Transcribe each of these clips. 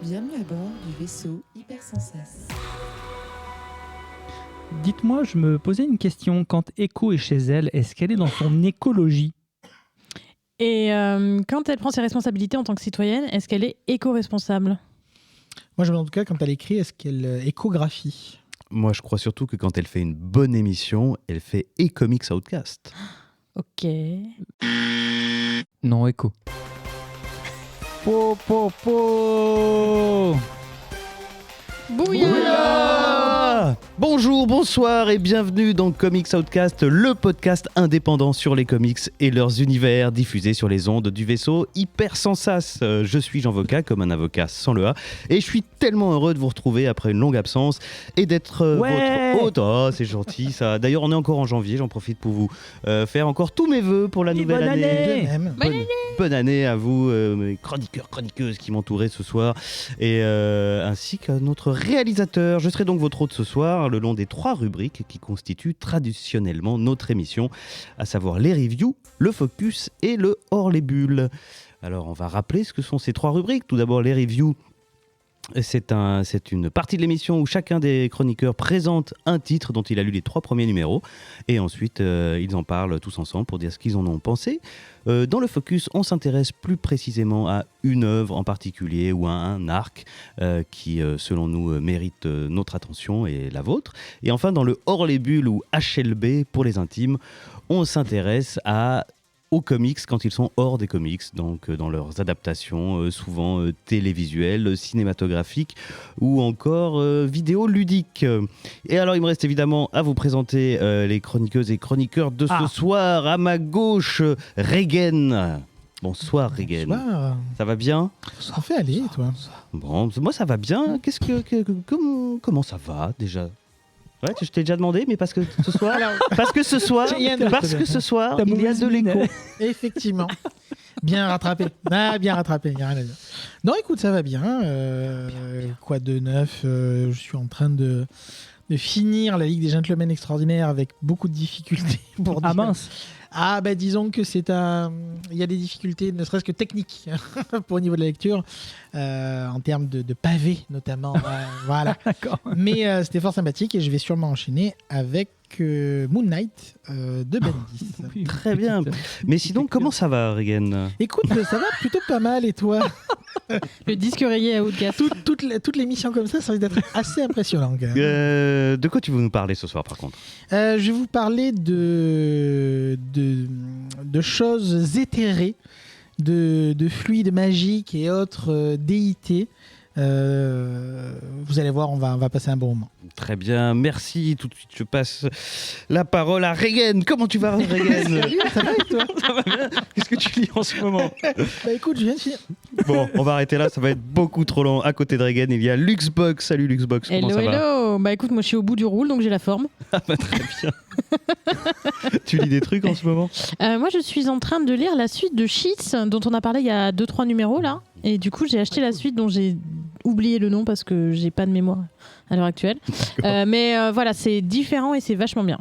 Bienvenue à bord du vaisseau Hypersensas. Dites-moi, je me posais une question. Quand Echo est chez elle, est-ce qu'elle est dans son écologie ? Et quand elle prend ses responsabilités en tant que citoyenne, est-ce qu'elle est éco-responsable ? Moi, je me demande en tout cas, quand elle écrit, est-ce qu'elle échographie ? Moi, je crois surtout que quand elle fait une bonne émission, elle fait E-Comics Outcast. Ok. Non, Echo. Po, po, po. Bouillard. Bonjour, bonsoir et bienvenue dans Comics Outcast, le podcast indépendant sur les comics et leurs univers diffusés sur les ondes du vaisseau Hypersensas. Je suis Jean Voca, comme un avocat sans le A, et je suis tellement heureux de vous retrouver après une longue absence et d'être votre hôte. Oh, c'est gentil ça. D'ailleurs, on est encore en janvier, j'en profite pour vous faire encore tous mes vœux pour la nouvelle année. De même. Bonne année à vous, mes chroniqueurs, chroniqueuses qui m'entouraient ce soir, et ainsi qu'à notre réalisateur. Je serai donc votre hôte ce soir, le long des 3 rubriques qui constituent traditionnellement notre émission, à savoir les reviews, le focus et le hors les bulles. Alors, on va rappeler ce que sont ces 3 rubriques. Tout d'abord, les reviews. C'est une partie de l'émission où chacun des chroniqueurs présente un titre dont il a lu les 3 premiers numéros, et ensuite ils en parlent tous ensemble pour dire ce qu'ils en ont pensé. Dans le focus, on s'intéresse plus précisément à une œuvre en particulier ou à un arc qui, selon nous, mérite notre attention et la vôtre. Et enfin, dans le hors les bulles ou HLB pour les intimes, on s'intéresse aux comics quand ils sont hors des comics, donc dans leurs adaptations souvent télévisuelles, cinématographiques ou encore vidéoludiques. Et alors il me reste évidemment à vous présenter les chroniqueuses et chroniqueurs de ce soir. À ma gauche, Regen. Bonsoir Regen. Bonsoir. Ça va bien ? Ça fait aller, toi. Bon, moi ça va bien. Comment ça va déjà ? Ouais, je t'ai déjà demandé, mais parce que ce soir, il y a de l'écho. Effectivement. Bien rattrapé. Bien rattrapé. Y a rien à dire. Non, écoute, ça va bien. Quoi de neuf je suis en train de finir la Ligue des Gentlemen Extraordinaires avec beaucoup de difficultés. Ah mince. Ah bah disons que il y a des difficultés, ne serait-ce que techniques, pour au niveau de la lecture, en termes de pavés notamment. Voilà. D'accord. Mais c'était fort sympathique et je vais sûrement enchaîner avec Moon Knight de Bendis. Oui, Très bien. Mais sinon, comment ça va, Regen ? Écoute, ça va plutôt pas mal, et toi ? Le disque rayé à Outcast. Toutes les missions comme ça risque d'être assez impressionnant. Quand même. De quoi tu veux nous parler ce soir, par contre ? Je vais vous parler de choses éthérées, de fluides magiques et autres déités. Vous allez voir, on va passer un bon moment. Très bien, merci. Tout de suite, je passe la parole à Regen. Comment tu vas, Regen ? Salut, ça va et toi ? Ça va bien ? Qu'est-ce que tu lis en ce moment ? Bah écoute, je viens de finir. Bon, on va arrêter là, ça va être beaucoup trop long. À côté de Regen, il y a Luxbox. Salut Luxbox, comment ça va ? Hello. Bah écoute, moi je suis au bout du roule, donc j'ai la forme. Ah bah très bien. Tu lis des trucs en ce moment ? Moi je suis en train de lire la suite de Sheets, dont on a parlé il y a 2-3 numéros là. Et du coup, j'ai acheté la suite dont j'ai oublié le nom parce que j'ai pas de mémoire à l'heure actuelle. Mais voilà, c'est différent et c'est vachement bien.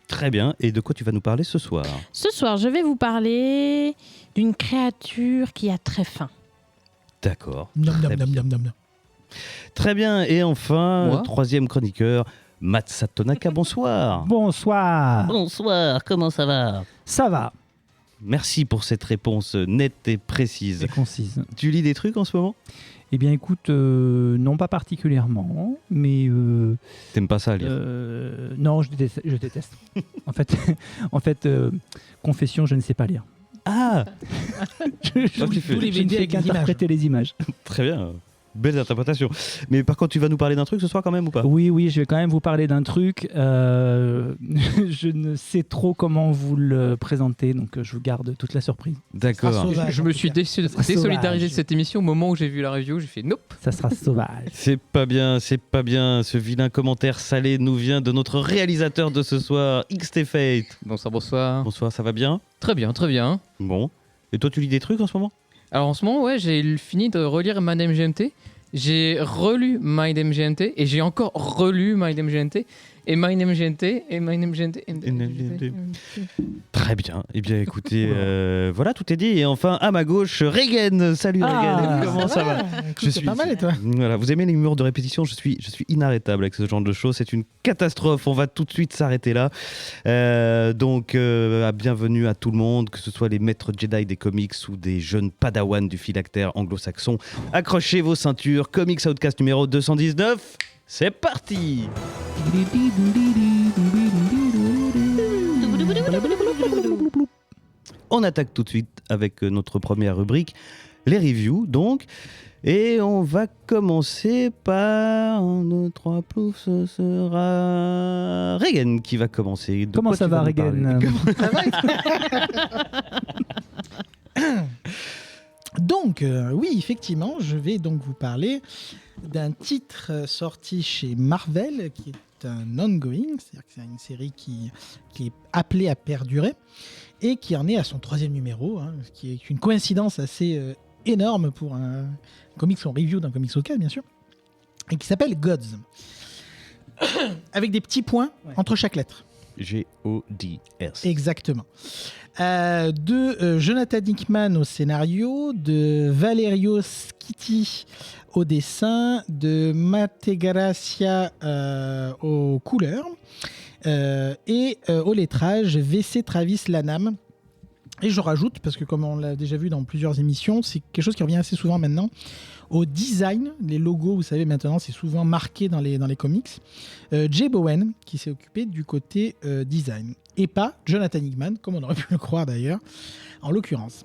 Très bien. Et de quoi tu vas nous parler ce soir ? Ce soir, je vais vous parler d'une créature qui a très faim. D'accord. Nom, nom, Très nom, bien. nom, nom, nom. Très bien. Et enfin, Moi ? 3e chroniqueur, Matsa Tonaka, bonsoir. Bonsoir. Bonsoir, comment ça va ? Ça va. Merci pour cette réponse nette et précise. C'est concise. Tu lis des trucs en ce moment ? Eh bien, écoute, non pas particulièrement, mais T'aimes pas ça lire ? non, je déteste. en fait, confession, je ne sais pas lire. Ah, Je tu fais- ne BD fais avec des qu'interpréter les images. très bien. Belle interprétation. Mais par contre, tu vas nous parler d'un truc ce soir quand même ou pas ? Oui, je vais quand même vous parler d'un truc. Je ne sais trop comment vous le présenter, donc je vous garde toute la surprise. D'accord. Sauvage, Je en me tout suis cas. désolidarisé Sauvage. de cette émission au moment où j'ai vu la review. J'ai fait nope. Ça sera sauvage. C'est pas bien. Ce vilain commentaire salé nous vient de notre réalisateur de ce soir, XT Fate. Bonsoir. Bonsoir, ça va bien ? Très bien, très bien. Bon. Et toi, tu lis des trucs en ce moment ? Alors en ce moment, ouais, j'ai fini de relire MadMGMT. J'ai relu MadMGMT et j'ai encore relu MadMGMT. Et My Name GNT. Et My Name GNT. Très bien. Eh bien, écoutez, voilà, tout est dit. Et enfin, à ma gauche, Regan. Salut Regan. Comment ça va? Écoute, c'est pas mal, et toi? Voilà, vous aimez les humours de répétition? Je suis inarrêtable avec ce genre de choses. C'est une catastrophe. On va tout de suite s'arrêter là. Donc, bienvenue à tout le monde, que ce soit les maîtres Jedi des comics ou des jeunes padawans du phylactère anglo-saxon. Accrochez vos ceintures. Comics Outcast numéro 219. C'est parti. On attaque tout de suite avec notre première rubrique, les reviews donc. Et on va commencer par 1, 2, 3, plouf, ce sera Regan qui va commencer. Comment ça va, Regan? Ça va? Donc, oui, effectivement, je vais donc vous parler d'un titre sorti chez Marvel, qui est un ongoing, c'est-à-dire que c'est une série qui est appelée à perdurer, et qui en est à son 3e numéro, ce qui est une coïncidence assez énorme pour un comics en review d'un comics Outcast, bien sûr, et qui s'appelle Gods, avec des petits points entre chaque lettre. G-O-D-S. Exactement. De Jonathan Hickman au scénario, de Valerio Schiti au dessin, de Mategracia aux couleurs, et au lettrage, VC Travis Lanham. Et je rajoute, parce que comme on l'a déjà vu dans plusieurs émissions, c'est quelque chose qui revient assez souvent maintenant, au design. Les logos, vous savez, maintenant, c'est souvent marqué dans les comics. Jay Bowen, qui s'est occupé du côté design. Et pas Jonathan Hickman, comme on aurait pu le croire d'ailleurs, en l'occurrence.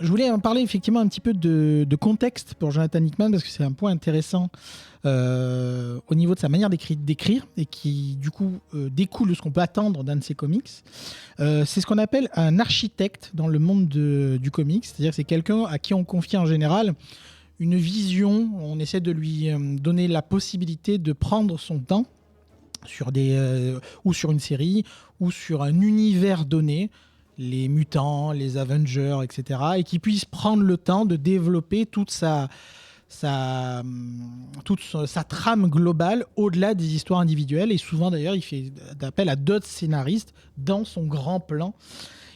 Je voulais en parler effectivement un petit peu de contexte pour Jonathan Hickman, parce que c'est un point intéressant au niveau de sa manière d'écrire, et qui du coup découle de ce qu'on peut attendre d'un de ses comics. C'est ce qu'on appelle un architecte dans le monde du comics, c'est-à-dire que c'est quelqu'un à qui on confie en général une vision, on essaie de lui donner la possibilité de prendre son temps sur ou sur une série, ou sur un univers donné, les mutants, les Avengers, etc., et qui puisse prendre le temps de développer toute sa trame globale au-delà des histoires individuelles. Et souvent, d'ailleurs, il fait appel à d'autres scénaristes dans son grand plan.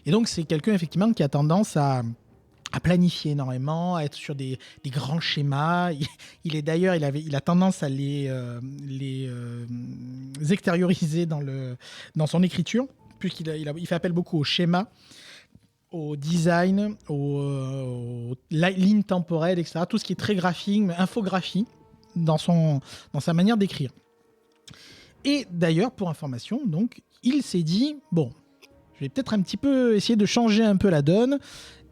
Et donc, c'est quelqu'un, effectivement, qui a tendance à planifier énormément, à être sur des grands schémas. Il a tendance à les extérioriser dans son écriture, puisqu'il fait appel beaucoup au schéma, au design, aux lignes temporelles, etc. Tout ce qui est très graphique, infographie, dans sa manière d'écrire. Et d'ailleurs, pour information, donc, il s'est dit, bon, je vais peut-être un petit peu essayer de changer un peu la donne,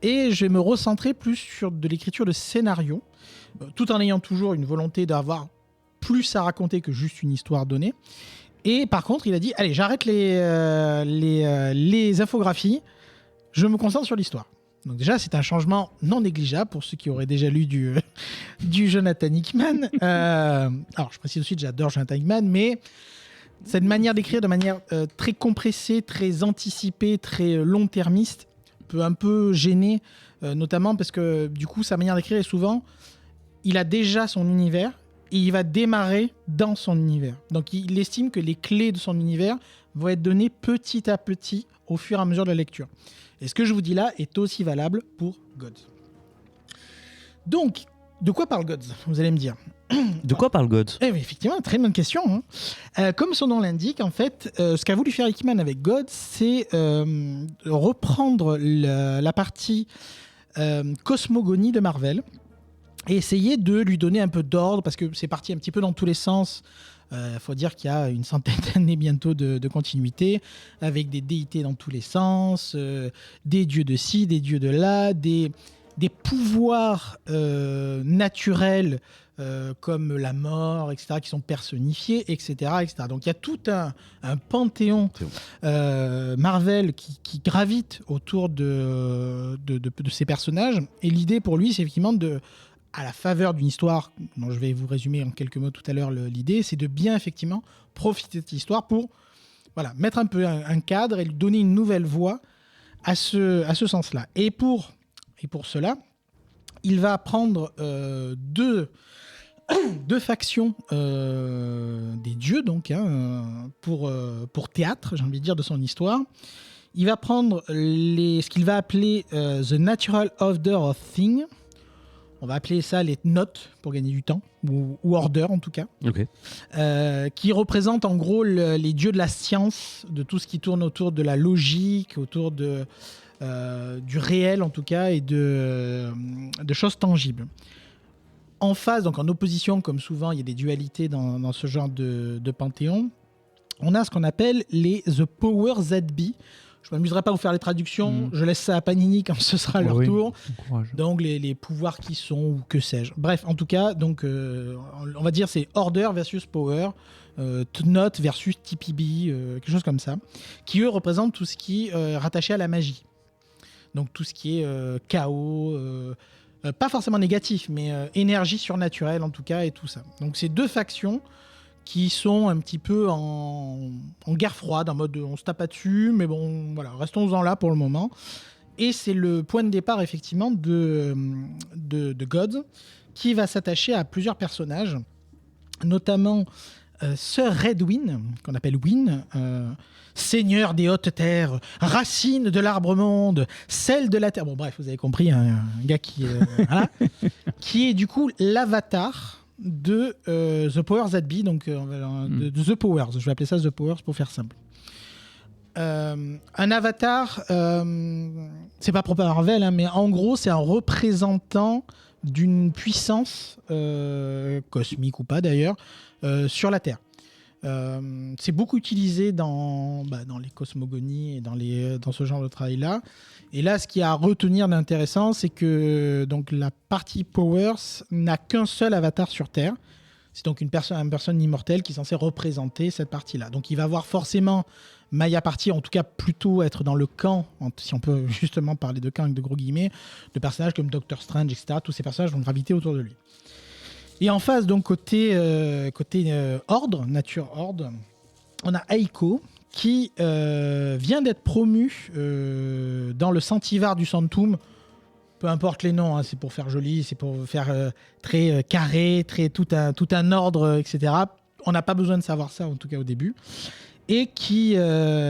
et je vais me recentrer plus sur de l'écriture de scénario, tout en ayant toujours une volonté d'avoir plus à raconter que juste une histoire donnée. Et par contre, il a dit, allez, j'arrête les infographies, je me concentre sur l'histoire. Donc déjà, c'est un changement non négligeable pour ceux qui auraient déjà lu du Jonathan Hickman. Alors, je précise aussi que j'adore Jonathan Hickman, mais cette manière d'écrire de manière très compressée, très anticipée, très long-termiste, peut un peu gêner, notamment parce que du coup, sa manière d'écrire est souvent, il a déjà son univers, et il va démarrer dans son univers. Donc il estime que les clés de son univers vont être données petit à petit au fur et à mesure de la lecture. Et ce que je vous dis là est aussi valable pour Gods. Donc, de quoi parle Gods, vous allez me dire? De quoi parle Gods? Eh oui, effectivement, très bonne question. Comme son nom l'indique, en fait, ce qu'a voulu faire Hickman avec Gods, c'est reprendre la partie cosmogonie de Marvel, et essayer de lui donner un peu d'ordre, parce que c'est parti un petit peu dans tous les sens. Faut dire qu'il y a une centaine d'années bientôt de continuité, avec des déités dans tous les sens, des dieux de ci, des dieux de là, des pouvoirs naturels comme la mort, etc., qui sont personnifiés, etc., etc. Donc il y a tout un panthéon Marvel qui gravite autour de ces personnages. Et l'idée pour lui, c'est effectivement à la faveur d'une histoire, dont je vais vous résumer en quelques mots tout à l'heure l'idée, c'est de bien effectivement profiter de cette histoire pour mettre un peu un cadre et lui donner une nouvelle voie à ce sens-là. Et pour cela, il va prendre deux deux factions des dieux, donc, pour théâtre, j'ai envie de dire, de son histoire. Il va prendre ce qu'il va appeler The Natural Order of Things. On va appeler ça les notes pour gagner du temps, ou order en tout cas, qui représentent en gros les dieux de la science, de tout ce qui tourne autour de la logique, autour du réel en tout cas, et de choses tangibles. En face, donc en opposition, comme souvent il y a des dualités dans ce genre de panthéon, on a ce qu'on appelle The Powers That Be. Je ne m'amuserai pas à vous faire les traductions, je laisse ça à Panini quand ce sera leur tour. Donc les pouvoirs qui sont, ou que sais-je. Bref, en tout cas, donc, on va dire c'est Order versus Power, Note versus TPB, quelque chose comme ça, qui eux représentent tout ce qui est rattaché à la magie. Donc tout ce qui est chaos, pas forcément négatif, mais énergie surnaturelle en tout cas, et tout ça. Donc c'est deux factions qui sont un petit peu en guerre froide, en mode on se tape pas dessus, mais bon, voilà, restons-en là pour le moment. Et c'est le point de départ, effectivement, de Gods, qui va s'attacher à plusieurs personnages, notamment Sir Redwyn, qu'on appelle Wyn, seigneur des hautes terres, racine de l'arbre-monde, sel de la terre. Bon, bref, vous avez compris, un gars qui est du coup l'avatar de The Powers That Be, donc de The Powers. Je vais appeler ça The Powers pour faire simple. Un avatar, c'est pas propre à Marvel, mais en gros, c'est un représentant d'une puissance cosmique ou pas d'ailleurs sur la Terre. C'est beaucoup utilisé dans les cosmogonies et dans ce genre de travail-là. Et là, ce qu'il y a à retenir d'intéressant, c'est que donc, la partie Powers n'a qu'un seul avatar sur Terre. C'est donc une personne immortelle qui est censée représenter cette partie-là. Donc il va avoir forcément Maya partie, en tout cas plutôt être dans le camp, si on peut justement parler de camp avec de gros guillemets, de personnages comme Doctor Strange, etc. Tous ces personnages vont graviter autour de lui. Et en face, donc côté ordre, nature ordre, on a Aiko qui vient d'être promu dans le Centivar du Sanctum. Peu importe les noms, c'est pour faire joli, c'est pour faire très carré, très tout un ordre, etc. On n'a pas besoin de savoir ça, en tout cas au début. Et qui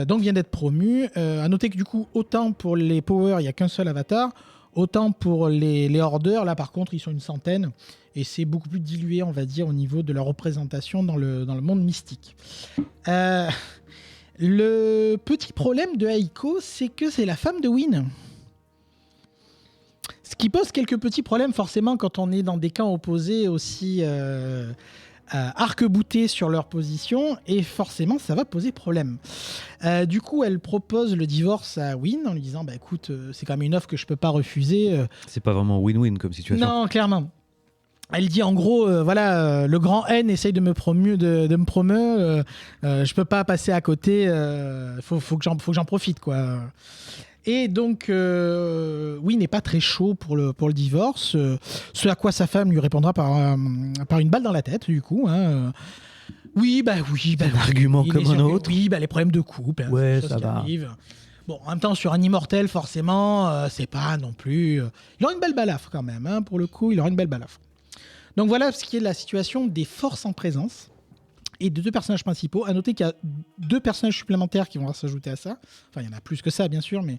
donc vient d'être promu. À noter que du coup, autant pour les Powers, il n'y a qu'un seul avatar, autant pour les Orders, là par contre, ils sont une centaine. Et c'est beaucoup plus dilué, on va dire, au niveau de leur représentation dans le monde mystique. Le petit problème de Aiko, c'est que c'est la femme de Wyn. Ce qui pose quelques petits problèmes, forcément, quand on est dans des camps opposés aussi arc-boutés sur leur position, et forcément, ça va poser problème. Du coup, elle propose le divorce à Wyn en lui disant « écoute, c'est quand même une offre que je peux pas refuser. » C'est pas vraiment win-win comme situation. Non, clairement. Elle dit en gros, le grand N essaye de me promouvoir, je peux pas passer à côté, faut que j'en profite, quoi. Et donc, oui, n'est pas très chaud pour le divorce, ce à quoi sa femme lui répondra par une balle dans la tête, du coup. Oui. Un argument comme un autre. Oui, les problèmes de couple, ouais, ça va. arrive. Bon, en même temps, sur un immortel, forcément, c'est pas non plus... Il aura une belle balafre quand même, pour le coup, il aura une belle balafre. Donc voilà ce qui est de la situation des forces en présence et de deux personnages principaux. À noter qu'il y a deux personnages supplémentaires qui vont s'ajouter à ça. Enfin, il y en a plus que ça, bien sûr, mais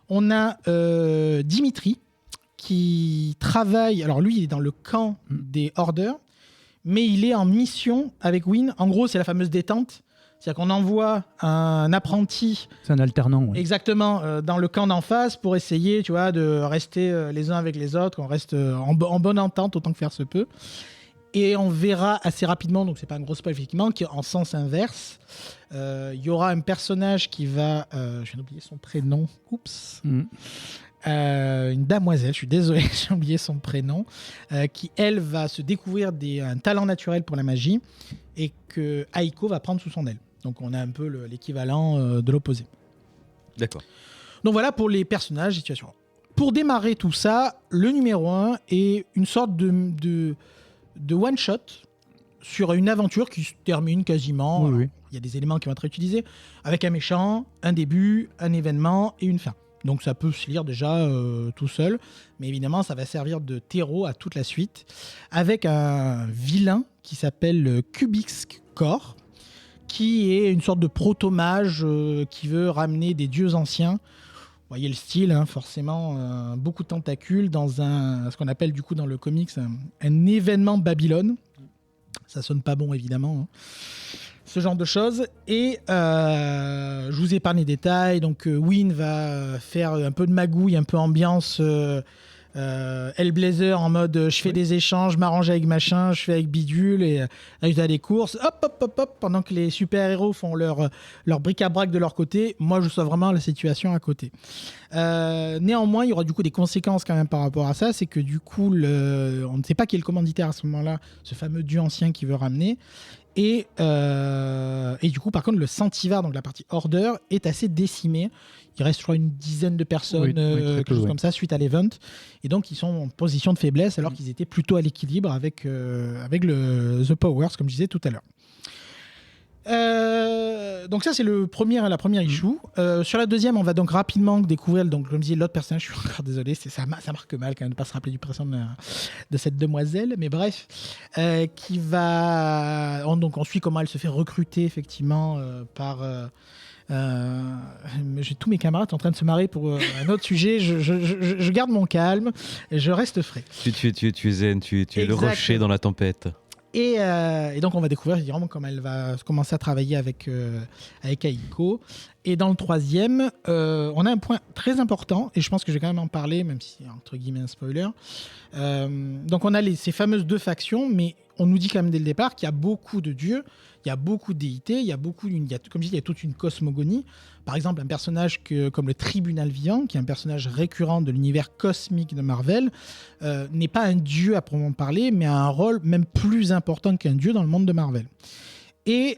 on a Dimitri qui travaille... Alors lui, il est dans le camp des Orders, mais il est en mission avec Wyn. En gros, c'est la fameuse détente. C'est-à-dire qu'on envoie un apprenti... C'est un alternant, ouais. Exactement, dans le camp d'en face pour essayer, tu vois, de rester les uns avec les autres, qu'on reste en bonne entente autant que faire se peut. Et on verra assez rapidement, donc c'est pas un gros spoil effectivement, qu'en sens inverse, il y aura un personnage qui va... je viens d'oublier son prénom. Oups. Une damoiselle, je suis désolé, j'ai oublié son prénom, qui elle va se découvrir un talent naturel pour la magie et que Aiko va prendre sous son aile. Donc on a un peu l'équivalent de l'opposé. D'accord. Donc voilà pour les personnages, situations. Pour démarrer tout ça, le numéro 1 est une sorte de one-shot sur une aventure qui se termine quasiment. Oui. Il y a des éléments qui vont être utilisés avec un méchant, un début, un événement et une fin. Donc ça peut se lire déjà tout seul, mais évidemment ça va servir de terreau à toute la suite, avec un vilain qui s'appelle le Kubix Core, qui est une sorte de proto-mage qui veut ramener des dieux anciens. Vous voyez le style, hein, forcément, beaucoup de tentacules dans ce qu'on appelle du coup dans le comics un événement Babylone. Ça sonne pas bon évidemment, hein. Ce genre de choses. Et je vous épargne les détails. Donc Wynne va faire un peu de magouille, un peu ambiance Hellblazer en mode je fais des échanges, je m'arrange avec machin, je fais avec bidule et résultat des courses. Hop, pendant que les super-héros font leur bric-à-brac de leur côté, moi je sois vraiment la situation à côté. Néanmoins, il y aura du coup des conséquences quand même par rapport à ça. C'est que du coup, on ne sait pas qui est le commanditaire à ce moment-là, ce fameux dieu ancien qui veut ramener. Et du coup, par contre, le Centivar, donc la partie Order, est assez décimé. Il reste, je crois, une dizaine de personnes, quelque chose comme ça, suite à l'event. Et donc, ils sont en position de faiblesse, alors qu'ils étaient plutôt à l'équilibre avec le The Powers, comme je disais tout à l'heure. Donc ça c'est la première issue. Sur la deuxième, on va donc rapidement découvrir, donc comme je disais, l'autre personnage. Je suis encore désolé, ça marque mal quand même de ne pas se rappeler du prénom de cette demoiselle, mais bref, qui va donc on suit comment elle se fait recruter effectivement par j'ai tous mes camarades en train de se marrer pour un autre sujet. Je garde mon calme et je reste frais. Tu es zen, tu es le rocher dans la tempête. Et donc on va découvrir vraiment comment elle va commencer à travailler avec Aiko. Et dans le troisième, on a un point très important, et je pense que je vais quand même en parler, même si c'est entre guillemets un spoiler. Donc on a ces fameuses deux factions, mais on nous dit quand même dès le départ qu'il y a beaucoup de dieux, il y a beaucoup de déités, comme je dis, il y a toute une cosmogonie. Par exemple, un personnage comme le Tribunal Vivant, qui est un personnage récurrent de l'univers cosmique de Marvel, n'est pas un dieu à proprement parler, mais a un rôle même plus important qu'un dieu dans le monde de Marvel. Et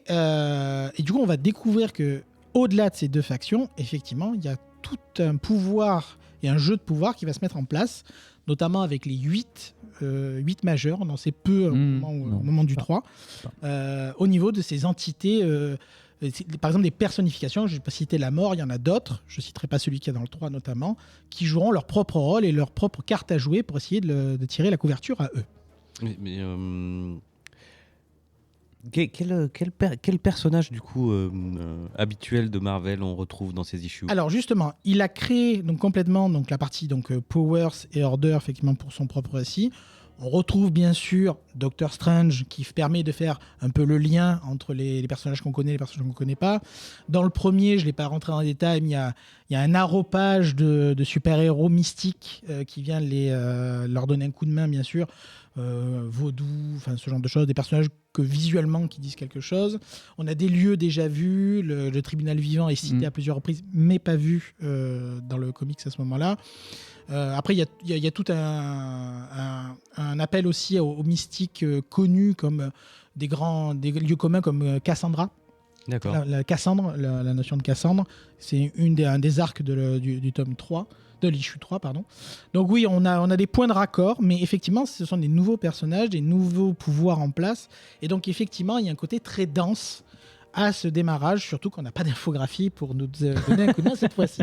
du coup, on va découvrir que au-delà de ces deux factions, effectivement, il y a tout un pouvoir et un jeu de pouvoir qui va se mettre en place, notamment avec les 8 majeurs. On en sait peu au moment du 3. Au niveau de ces entités, par exemple des personnifications, je ne vais pas citer la mort, il y en a d'autres, je ne citerai pas celui qui est dans le 3 notamment, qui joueront leur propre rôle et leur propre carte à jouer pour essayer de tirer la couverture à eux. Quel personnage du coup habituel de Marvel on retrouve dans ces issues? Alors justement, il a créé donc complètement donc la partie donc Powers et Order effectivement pour son propre récit. On retrouve bien sûr Doctor Strange qui permet de faire un peu le lien entre les personnages qu'on connaît et les personnages qu'on ne connaît pas. Dans le premier, je ne l'ai pas rentré en détail, mais il y a un arropage de super-héros mystiques qui vient leur donner un coup de main, bien sûr. Vaudou, enfin ce genre de choses, des personnages que visuellement qui disent quelque chose. On a des lieux déjà vus, le tribunal vivant est cité à plusieurs reprises, mais pas vu dans le comics à ce moment-là. Après, il y a tout un appel aussi aux mystiques connus comme des lieux communs comme Cassandra. D'accord. La notion de Cassandre, c'est un des arcs du tome 3. De l'issue 3, pardon. Donc oui, on a des points de raccord, mais effectivement, ce sont des nouveaux personnages, des nouveaux pouvoirs en place. Et donc effectivement, il y a un côté très dense à ce démarrage, surtout qu'on n'a pas d'infographie pour nous donner un coup de main cette fois-ci.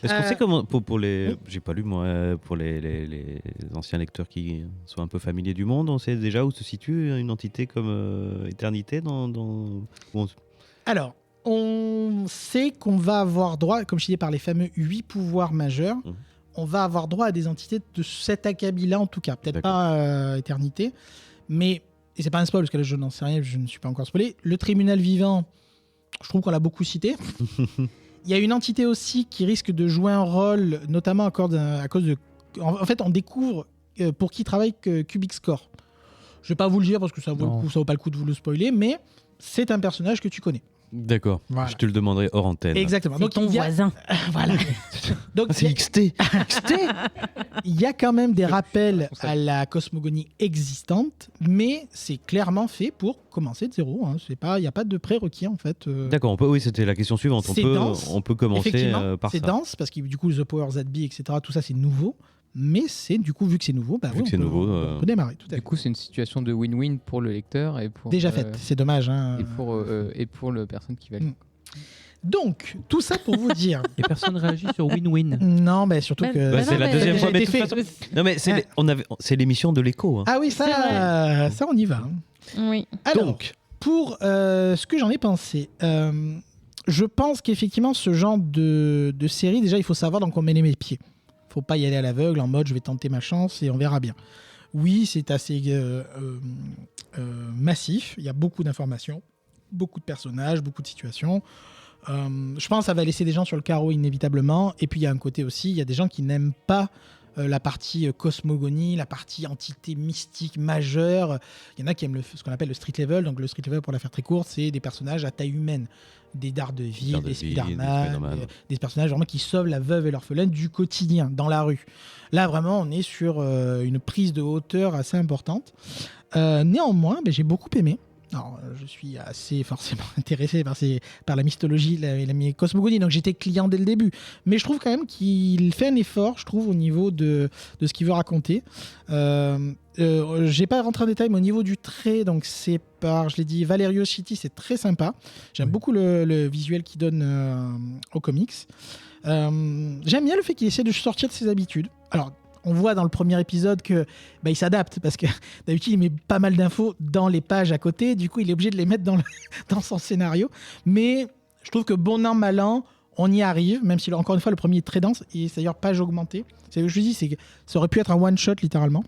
Est-ce qu'on sait comment, pour les... J'ai pas lu moi, pour les anciens lecteurs qui sont un peu familiers du monde, on sait déjà où se situe une entité comme Éternité Alors, on sait qu'on va avoir droit, comme je disais, par les fameux 8 pouvoirs majeurs, on va avoir droit à des entités de cet acabit-là, en tout cas. Peut-être pas Éternité, mais, et c'est pas un spoil, parce que là, je n'en sais rien, je ne suis pas encore spoilé. Le tribunal vivant, je trouve qu'on l'a beaucoup cité. Il y a une entité aussi qui risque de jouer un rôle, notamment à cause de... En fait, on découvre pour qui travaille Kubix Core. Je ne vais pas vous le dire, parce que ça vaut pas le coup de vous le spoiler, mais c'est un personnage que tu connais. D'accord, voilà. Je te le demanderai hors antenne. Exactement. C'est ton voisin. Voilà. Donc c'est XT. Il y a quand même des rappels à la cosmogonie existante, mais c'est clairement fait pour commencer de zéro. Hein. Il n'y a pas de prérequis en fait. D'accord, oui, c'était la question suivante. On peut commencer par ça. C'est dense parce que du coup, The Power ZB, etc., tout ça c'est nouveau. Mais c'est du coup, vu que c'est nouveau, on peut démarrer. Du coup, c'est une situation de win-win pour le lecteur et pour déjà faite. C'est dommage. Hein. Et pour la personne qui va lire. Donc, tout ça pour vous dire. Et personne réagit sur win-win. Non, mais surtout Mais- que. Bah, c'est non, la mais- deuxième ça a fois. Mais de été toute fait. façon- Non, mais c'est l'émission de l'écho. Hein. Ah oui, ça on y va. hein. Oui. Alors, Donc, pour ce que j'en ai pensé, je pense qu'effectivement, ce genre de série, déjà, il faut savoir dans quoi on met les pieds. Faut pas y aller à l'aveugle en mode je vais tenter ma chance et on verra bien. Oui, c'est assez massif. Il y a beaucoup d'informations, beaucoup de personnages, beaucoup de situations. Je pense que ça va laisser des gens sur le carreau inévitablement. Et puis il y a un côté aussi, il y a des gens qui n'aiment pas la partie cosmogonie, la partie entité mystique majeure. Il y en a qui aiment ce qu'on appelle le street level. Donc le street level, pour la faire très courte, c'est des personnages à taille humaine. Des Daredevil, des Spider-Man, des personnages vraiment qui sauvent la veuve et l'orphelin du quotidien, dans la rue. Là, vraiment, on est sur une prise de hauteur assez importante. Néanmoins, j'ai beaucoup aimé. Alors, je suis assez forcément intéressé par la mythologie, la cosmogonie, donc j'étais client dès le début. Mais je trouve quand même qu'il fait un effort, je trouve, au niveau de ce qu'il veut raconter. J'ai pas rentré en détail, mais au niveau du trait, donc c'est par, je l'ai dit, Valerio Schiti, c'est très sympa. J'aime beaucoup le visuel qu'il donne aux comics. J'aime bien le fait qu'il essaie de sortir de ses habitudes. Alors, on voit dans le premier épisode que il s'adapte parce que d'habitude il met pas mal d'infos dans les pages à côté, du coup il est obligé de les mettre dans son scénario. Mais je trouve que bon an mal an, on y arrive, même si encore une fois le premier est très dense et c'est d'ailleurs page augmentée. C'est ce que je dis, c'est que ça aurait pu être un one shot littéralement.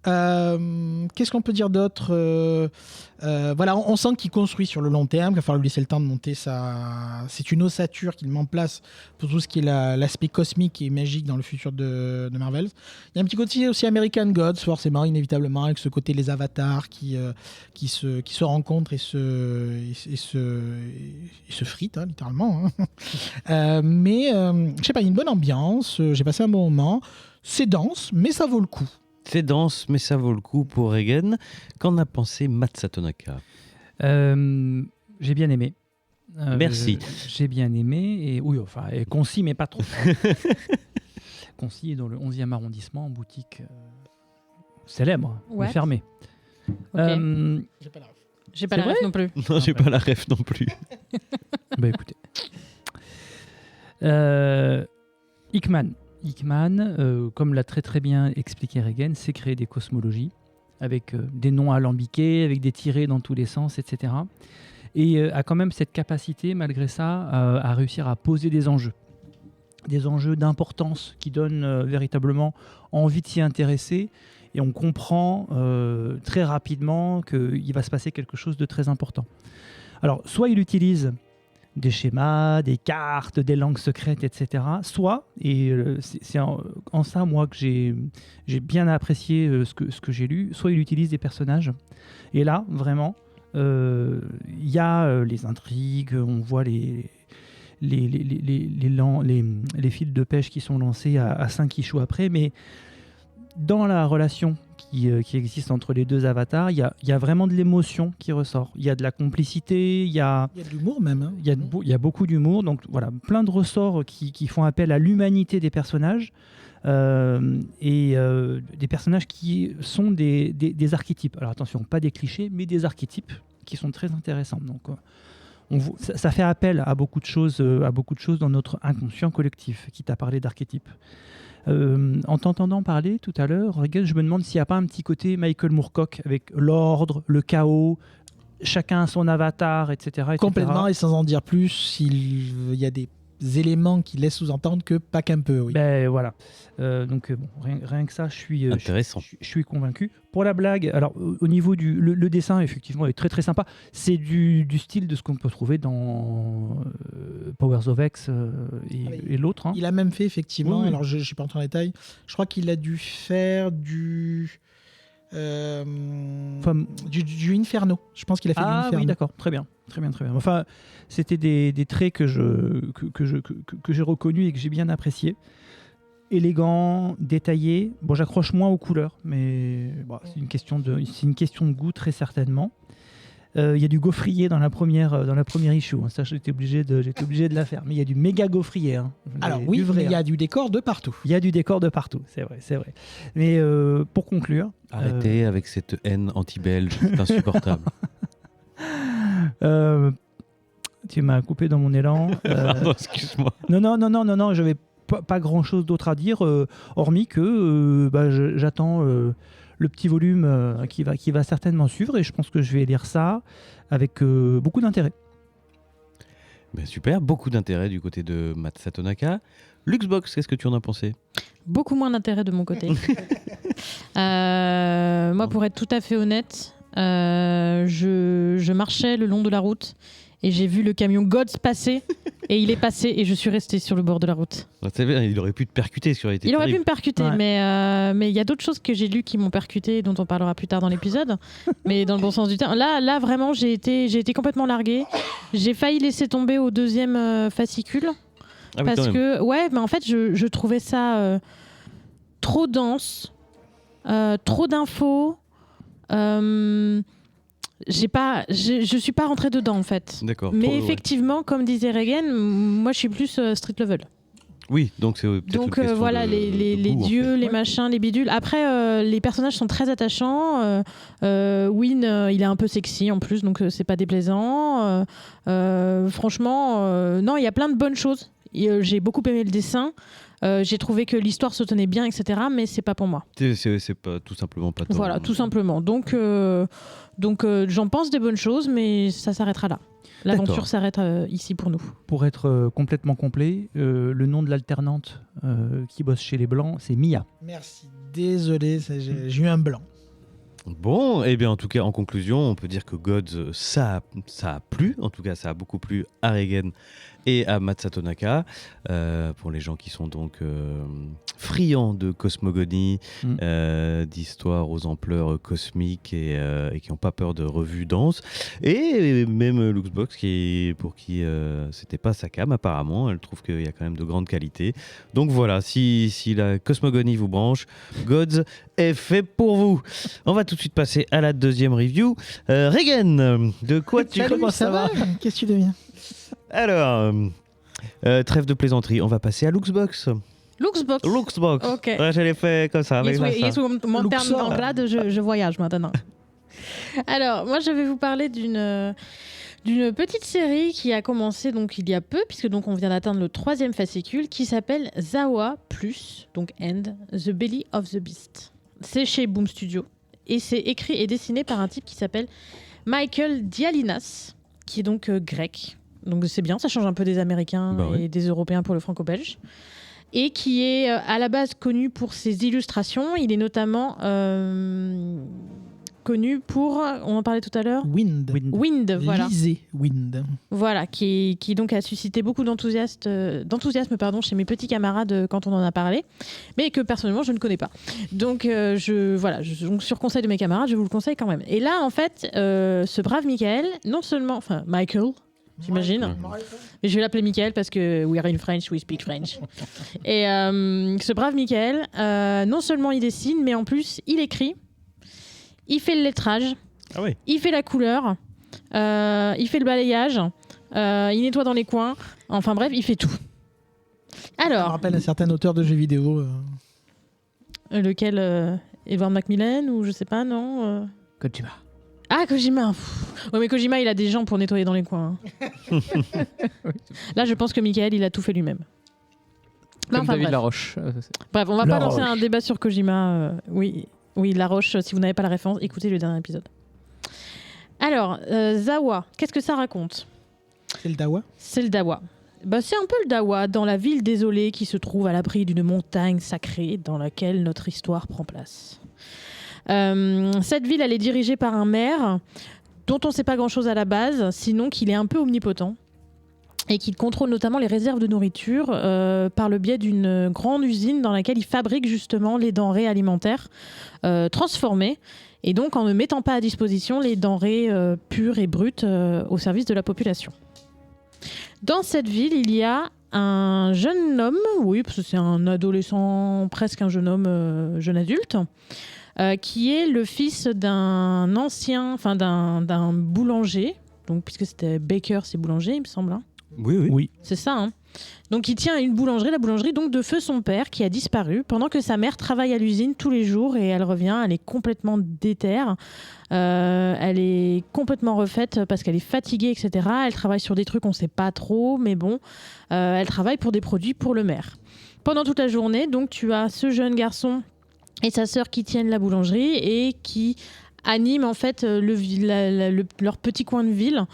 Qu'est-ce qu'on peut dire d'autre voilà, on sent qu'il construit sur le long terme, qu'il va falloir lui laisser le temps de monter c'est une ossature qu'il met en place pour tout ce qui est l'aspect cosmique et magique dans le futur de Marvel. Il y a un petit côté aussi American Gods, forcément, inévitablement, avec ce côté les avatars qui se rencontrent et se fritent, hein, littéralement. Hein. Mais je sais pas, il y a une bonne ambiance, j'ai passé un bon moment. C'est dense, mais ça vaut le coup. c'est dense, mais ça vaut le coup pour Regan. Qu'en a pensé Matt Satonaka ? J'ai bien aimé. Merci. J'ai bien aimé. Et oui, enfin, et concis, mais pas trop. Concis est dans le 11e arrondissement, en boutique célèbre, mais What fermée. Ok. J'ai pas la ref. J'ai pas c'est la vrai ref non plus. Non, j'ai pas la ref non plus. Bah écoutez. Hickman, comme l'a très très bien expliqué Regan, c'est créer des cosmologies avec des noms alambiqués, avec des tirés dans tous les sens, etc. Et a quand même cette capacité, malgré ça, à réussir à poser des enjeux d'importance qui donnent véritablement envie de s'y intéresser. Et on comprend très rapidement qu'il va se passer quelque chose de très important. Alors, soit il utilise des schémas, des cartes, des langues secrètes, etc. Soit, et c'est en ça, moi, que j'ai bien apprécié ce que j'ai lu, soit il utilise des personnages. Et là, vraiment, il y a les intrigues, on voit les fils de pêche qui sont lancés à 5 issues après, mais dans la relation qui existe entre les deux avatars, il y a vraiment de l'émotion qui ressort. Il y a de la complicité, il y a Il y a de l'humour même. Hein. il y a beaucoup d'humour, donc voilà, plein de ressorts qui font appel à l'humanité des personnages et des personnages qui sont des archétypes. Alors attention, pas des clichés, mais des archétypes qui sont très intéressants. Donc ça fait appel à beaucoup de choses dans notre inconscient collectif, qui t'a parlé d'archétypes. En t'entendant parler tout à l'heure, Regan, je me demande s'il n'y a pas un petit côté Michael Moorcock avec l'ordre, le chaos, chacun a son avatar, etc. Complètement, et sans en dire plus, il y a des éléments qui laissent sous-entendre que pas qu'un peu, oui. Ben voilà. Donc bon, rien que ça, je suis Intéressant. je suis convaincu. Pour la blague, alors au niveau le dessin, effectivement, est très très sympa. C'est du style de ce qu'on peut trouver dans Powers of X et l'autre. Hein. Il a même fait, effectivement, Oui. alors je ne suis pas entré en détail, je crois qu'il a dû faire du Inferno. Je pense qu'il a fait du Inferno. Oui, d'accord, très bien. Enfin, c'était des traits que j'ai reconnus et que j'ai bien appréciés. Élégant, détaillé. Bon, j'accroche moins aux couleurs, mais bon, c'est une question de goût très certainement. Il y a du gaufrier dans la première issue. Ça, j'étais obligé de la faire. Mais il y a du méga gaufrier. Hein. Alors Du oui, vrai, mais il y hein. a du décor de partout. Il y a du décor de partout, c'est vrai. Mais pour conclure, Arrêtez avec cette haine anti-belge, c'est insupportable. Tu m'as coupé dans mon élan. Pardon, excuse-moi. Non, je n'avais pas grand-chose d'autre à dire, hormis que j'attends le petit volume qui va certainement suivre, et je pense que je vais lire ça avec beaucoup d'intérêt. Ben, super, beaucoup d'intérêt du côté de Matt Satonaka. Luxbox, qu'est-ce que tu en as pensé? Beaucoup moins d'intérêt de mon côté. Moi, pour être tout à fait honnête, je marchais le long de la route et j'ai vu le camion Gods passer et il est passé et je suis restée sur le bord de la route. C'est bien, il aurait pu te percuter, ce qui aurait été Il aurait pu terrible. me percuter, Ouais. mais il y a d'autres choses que j'ai lues qui m'ont percuté, dont on parlera plus tard dans l'épisode, mais dans le bon sens du terme. Là vraiment, j'ai été complètement larguée. J'ai failli laisser tomber au deuxième fascicule. Ah oui, Parce quand même. que, ouais, mais en fait, je trouvais ça trop dense, trop d'infos. Je suis pas rentrée dedans, en fait. D'accord. Mais trop, ouais. effectivement, comme disait Regan, moi, je suis plus street level. Oui, donc c'est peut-être une Donc question voilà, de les goût, en dieux, fait. les machins, les bidules. Après, les personnages sont très attachants. Win, il est un peu sexy en plus, donc c'est pas déplaisant. Franchement, non, il y a plein de bonnes choses. J'ai beaucoup aimé le dessin. J'ai trouvé que l'histoire se tenait bien, etc. Mais c'est pas pour moi. C'est pas tout simplement pas ton... Voilà, tout simplement. Donc j'en pense des bonnes choses, mais ça s'arrêtera là. L'aventure D'accord. s'arrête ici pour nous. Pour être complètement complet, le nom de l'alternante qui bosse chez les Blancs, c'est Mia. Merci. Désolé, j'ai eu un blanc. Bon, et bien en tout cas, en conclusion, on peut dire que Gods, ça a plu. En tout cas, ça a beaucoup plu à Reigen et à Matt Satonaka. Pour les gens qui sont donc friands de cosmogonie, d'histoires aux ampleurs cosmiques et qui n'ont pas peur de revues denses. Et même Luxbox, pour qui c'était pas sa cam apparemment. Elle trouve qu'il y a quand même de grandes qualités. Donc voilà, si la cosmogonie vous branche, Gods est fait pour vous. On va tout de suite passer à la deuxième review. Reigen, de quoi tu Salut, commences ça va? Qu'est-ce que tu deviens? Alors, trêve de plaisanterie, on va passer à Luxbox. Luxbox. Luxbox. Ok. Ouais, je l'ai fait comme ça. Avec Yes, ça. mon terme Luxor. d'anglade, je voyage maintenant. Alors, moi, je vais vous parler d'une petite série qui a commencé donc il y a peu, puisque donc on vient d'atteindre le 3e fascicule, qui s'appelle Zawa plus, donc End, The Belly of the Beast. C'est chez Boom Studio et c'est écrit et dessiné par un type qui s'appelle Michael Dialinas, qui est donc grec. Donc c'est bien, ça change un peu des Américains Bah ouais. et des Européens pour le franco-belge. Et qui est à la base connu pour ses illustrations. Il est notamment connu pour, on en parlait tout à l'heure, Wind. Wind, voilà. Lisez Wind. Voilà, qui donc a suscité beaucoup d'enthousiasme chez mes petits camarades quand on en a parlé, mais que personnellement je ne connais pas. Donc donc sur conseil de mes camarades, je vous le conseille quand même. Et là, en fait, ce brave Michael, Michael, j'imagine, mais je vais l'appeler Michael parce que we are in French, we speak French. Et ce brave Michael, non seulement il dessine, mais en plus il écrit, il fait le lettrage, Ah oui. il fait la couleur, il fait le balayage, il nettoie dans les coins, enfin bref, il fait tout. Ça me Alors, rappelle un certain auteur de jeux vidéo. lequel Edward Macmillan ou je sais pas, non Kojima. Ah, Kojima. Ouais, mais Kojima, il a des gens pour nettoyer dans les coins. hein. Là, je pense que Michael, il a tout fait lui-même. Mais Comme enfin, David bref. Laroche. Bref, on va pas lancer Laroche. un débat sur Kojima. Oui, Laroche, si vous n'avez pas la référence, écoutez le dernier épisode. Alors, Zawa, qu'est-ce que ça raconte ? C'est le Dawa. C'est le Dawa. C'est un peu le Dawa dans la ville désolée qui se trouve à l'abri d'une montagne sacrée dans laquelle notre histoire prend place. Cette ville, elle est dirigée par un maire dont on ne sait pas grand-chose à la base, sinon qu'il est un peu omnipotent et qu'il contrôle notamment les réserves de nourriture par le biais d'une grande usine dans laquelle il fabrique justement les denrées alimentaires transformées et donc en ne mettant pas à disposition les denrées pures et brutes au service de la population. Dans cette ville, il y a un jeune homme, oui, parce que c'est un adolescent, presque un jeune homme, jeune adulte, qui est le fils d'un boulanger, donc puisque c'était baker, c'est boulanger, il me semble. Hein. Oui. Oui. C'est ça, hein. Donc il tient une boulangerie, la boulangerie donc de feu son père qui a disparu pendant que sa mère travaille à l'usine tous les jours et elle revient, elle est complètement déterre, elle est complètement refaite parce qu'elle est fatiguée, etc. Elle travaille sur des trucs on ne sait pas trop, mais bon, elle travaille pour des produits pour le maire. Pendant toute la journée, donc tu as ce jeune garçon et sa sœur qui tiennent la boulangerie et qui animent en fait leur petit coin de ville.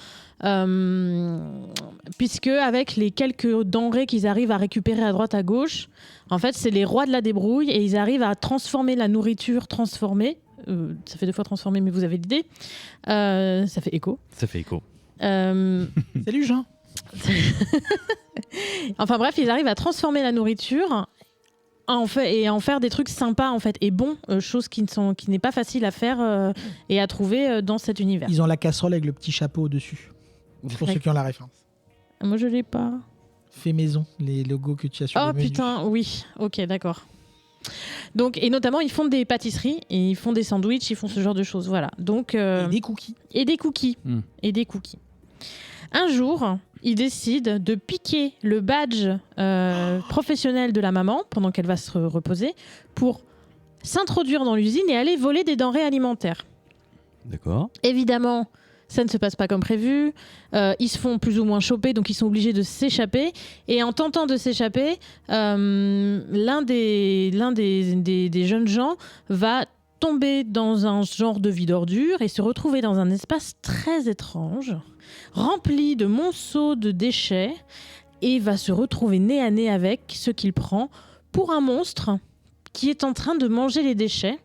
Puisque avec les quelques denrées qu'ils arrivent à récupérer à droite à gauche, en fait c'est les rois de la débrouille et ils arrivent à transformer la nourriture transformée. Ça fait 2 fois transformée, mais vous avez l'idée. Ça fait écho. Ça fait écho. Salut Jean. Enfin bref, ils arrivent à transformer la nourriture et en faire des trucs sympas en fait et bons, chose qui n'est pas facile à faire et à trouver dans cet univers. Ils ont la casserole avec le petit chapeau au-dessus. Pour ceux qui ont la référence. Moi je l'ai pas. Fait maison, les logos que tu as sur le Oh menu. putain, oui, ok, d'accord. Donc, et notamment, ils font des pâtisseries, et ils font des sandwichs, ils font ce genre de choses, voilà. Donc, Et des cookies. Et des cookies. Et des cookies. Un jour, ils décident de piquer le badge professionnel de la maman, pendant qu'elle va se reposer, pour s'introduire dans l'usine et aller voler des denrées alimentaires. D'accord. Évidemment, ça ne se passe pas comme prévu. Ils se font plus ou moins choper, donc ils sont obligés de s'échapper. Et en tentant de s'échapper, l'un des jeunes gens va tomber dans un genre de vide ordure et se retrouver dans un espace très étrange, rempli de monceaux de déchets, et va se retrouver nez à nez avec ce qu'il prend pour un monstre qui est en train de manger les déchets.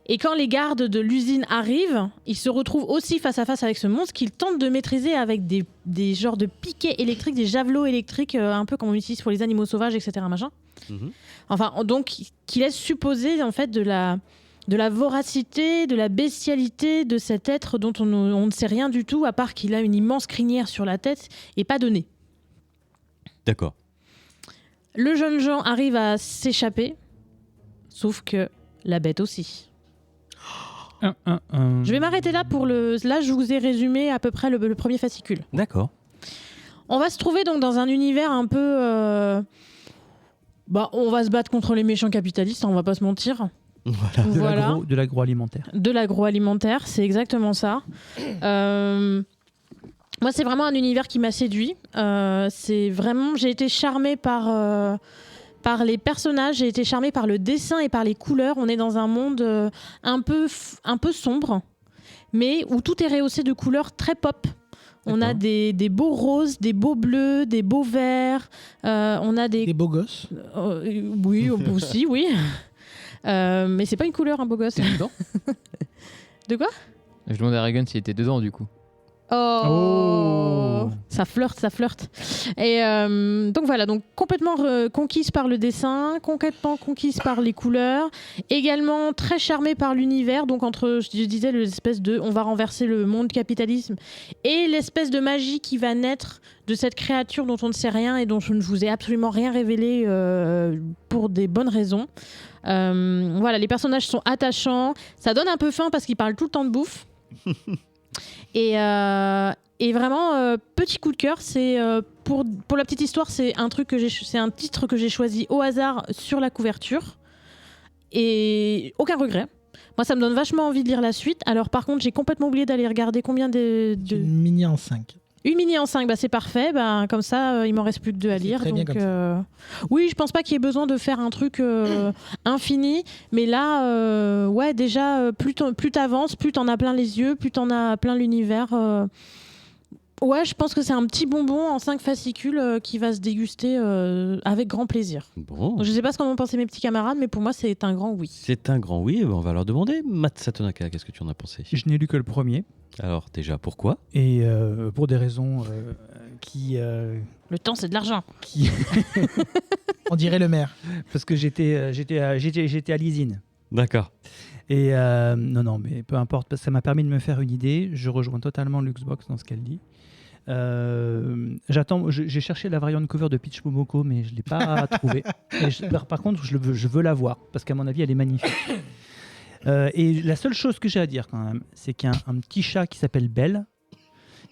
Et quand les gardes de l'usine arrivent, ils se retrouvent aussi face à face avec ce monstre qu'ils tentent de maîtriser avec des genres de piquets électriques, des javelots électriques, un peu comme on utilise pour les animaux sauvages, etc. Machin. Enfin, donc, qui laisse supposer en fait de la voracité, de la bestialité de cet être dont on ne sait rien du tout, à part qu'il a une immense crinière sur la tête et pas de nez. D'accord. Le jeune Jean arrive à s'échapper, sauf que la bête aussi. Je vais m'arrêter là Là, je vous ai résumé à peu près le premier fascicule. D'accord. On va se trouver donc dans un univers un peu... on va se battre contre les méchants capitalistes, on va pas se mentir. Voilà. De l'agroalimentaire. De l'agroalimentaire, c'est exactement ça. Moi, c'est vraiment un univers qui m'a séduit. J'ai été charmée par les personnages, j'ai été charmée par le dessin et par les couleurs. On est dans un monde un peu sombre, mais où tout est rehaussé de couleurs très pop. On a des beaux roses, des beaux bleus, des beaux verts. On a des beaux gosses. Oui, aussi, oui. Mais c'est pas une couleur, un beau gosse. T'es dedans? De quoi? Je demandais à Reagan s'il était dedans du coup. Oh. Ça flirte. Et donc voilà, donc complètement conquise par le dessin, complètement conquise par les couleurs, également très charmée par l'univers. Donc entre, je disais, l'espèce de, on va renverser le monde capitalisme et l'espèce de magie qui va naître de cette créature dont on ne sait rien et dont je ne vous ai absolument rien révélé pour des bonnes raisons. Voilà, les personnages sont attachants. Ça donne un peu faim parce qu'ils parlent tout le temps de bouffe. Et vraiment, petit coup de cœur, c'est pour la petite histoire, c'est un titre que j'ai choisi au hasard sur la couverture et aucun regret. Moi, ça me donne vachement envie de lire la suite. Alors, par contre, j'ai complètement oublié d'aller regarder combien de... Une mini en 5. Une mini en 5, c'est parfait. Comme ça, il m'en reste plus que 2 à lire. Très bien comme ça. Oui, je pense pas qu'il y ait besoin de faire un truc infini. Mais là, déjà, plus t'avances, plus t'en as plein les yeux, plus t'en as plein l'univers. Ouais, je pense que c'est un petit bonbon en 5 fascicules qui va se déguster avec grand plaisir. Bon. Donc, je sais pas ce qu'en ont pensé mes petits camarades, mais pour moi, c'est un grand oui. C'est un grand oui, on va leur demander. Matt Satonaka, qu'est-ce que tu en as pensé? Je n'ai lu que le premier. Alors déjà, pourquoi? Et pour des raisons qui... Le temps, c'est de l'argent. On dirait le maire. Parce que j'étais à l'usine. D'accord. Et non, mais peu importe, parce que ça m'a permis de me faire une idée. Je rejoins totalement Luxbox dans ce qu'elle dit. J'ai cherché la variante cover de Peach Momoko, mais je ne l'ai pas trouvée. Par contre, je veux la voir, parce qu'à mon avis, elle est magnifique. Et la seule chose que j'ai à dire quand même, c'est qu'il y a un petit chat qui s'appelle Belle,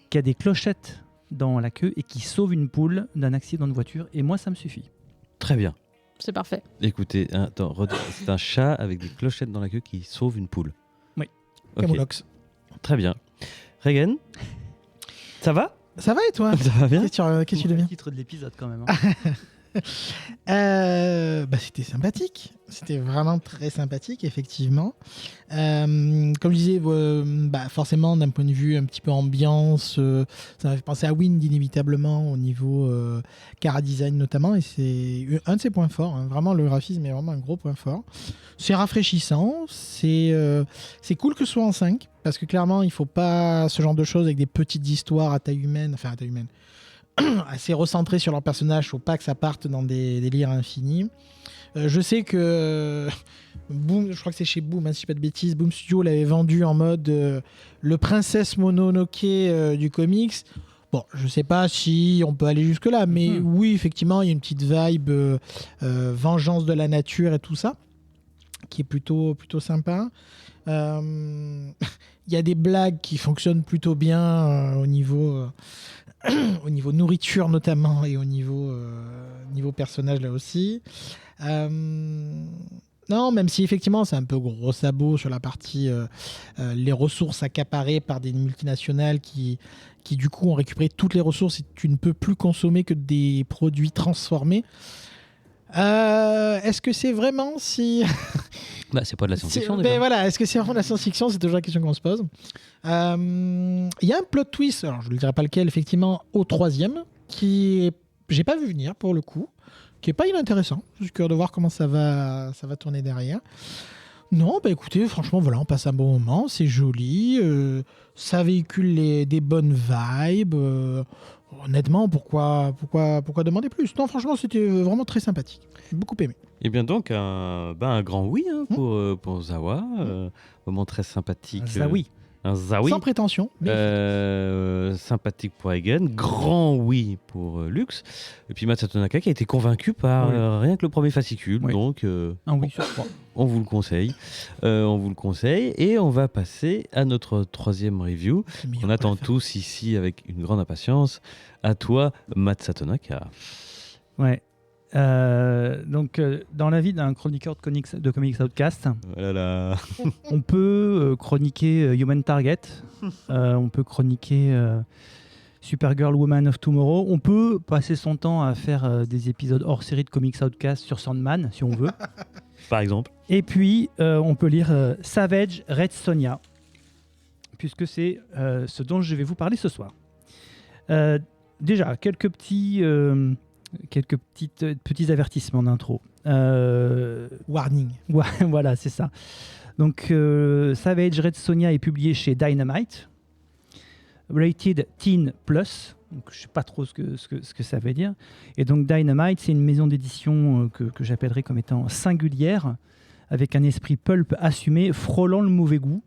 qui a des clochettes dans la queue et qui sauve une poule d'un accident de voiture. Et moi, ça me suffit. Très bien. C'est parfait. Écoutez, c'est un chat avec des clochettes dans la queue qui sauve une poule. Oui. Ok. Camoulox. Très bien. Regan, ça va? Ça va et toi? Ça va bien? Qu'est-ce que tu deviens? Le titre de l'épisode quand même. Hein. C'était sympathique. C'était vraiment très sympathique, effectivement. Comme je disais, forcément, d'un point de vue un petit peu ambiance, ça m'a fait penser à Wind inévitablement au niveau cara design notamment, et c'est un de ses points forts. Hein. Vraiment, le graphisme est vraiment un gros point fort. C'est rafraîchissant, c'est cool que ce soit en 5, parce que clairement, il faut pas ce genre de choses avec des petites histoires à taille humaine, assez recentré sur leur personnage, faut pas que ça parte dans des délires infinis. Je sais que Boom, je crois que c'est chez Boom, si je dis pas de bêtises, Boom Studio l'avait vendu en mode le Princesse Mononoke du comics. Bon, je sais pas si on peut aller jusque là, mais oui, effectivement, il y a une petite vibe vengeance de la nature et tout ça, qui est plutôt sympa. Il y a des blagues qui fonctionnent plutôt bien au niveau nourriture notamment et au niveau personnage là aussi. Non, même si effectivement c'est un peu gros sabot sur la partie les ressources accaparées par des multinationales qui du coup ont récupéré toutes les ressources et tu ne peux plus consommer que des produits transformés. Est-ce que c'est vraiment si... C'est pas de la science-fiction Mais déjà. voilà, est-ce que c'est vraiment de la science-fiction? C'est toujours la question qu'on se pose. Il y a un plot twist, alors je ne dirai pas lequel, effectivement, au 3e, j'ai pas vu venir pour le coup, qui est pas inintéressant. Je suis curieux de voir comment ça va tourner derrière. Non, écoutez, franchement, voilà, on passe un bon moment, c'est joli, ça véhicule des bonnes vibes. Honnêtement, pourquoi demander plus? Non, franchement, c'était vraiment très sympathique. J'ai beaucoup aimé. Et bien donc, un grand oui pour Zawa. Moment très sympathique. Ça oui. Un Zawi. Sans prétention. Mais... Sympathique pour Hagen. Grand oui pour Lux. Et puis Masato Tanaka qui a été convaincu par rien que le premier fascicule. Oui. Donc, Un oui sur 3. on vous le conseille. Et on va passer à notre 3e review. On attend tous ici avec une grande impatience. À toi, Masato Tanaka. Ouais. Donc, dans la vie d'un chroniqueur de Comics Outcast, Voilà. on peut chroniquer Human Target, on peut chroniquer Supergirl Woman of Tomorrow, on peut passer son temps à faire des épisodes hors série de Comics Outcast sur Sandman, si on veut. Par exemple. Et puis, on peut lire Savage Red Sonja, puisque c'est ce dont je vais vous parler ce soir. Déjà, quelques petits avertissements d'intro. Warning. Ouais, voilà, c'est ça. Donc, Savage Red Sonja est publié chez Dynamite, rated Teen Plus. Donc, je ne sais pas trop ce que ça veut dire. Et donc, Dynamite, c'est une maison d'édition que j'appellerais comme étant singulière, avec un esprit pulp assumé, frôlant le mauvais goût.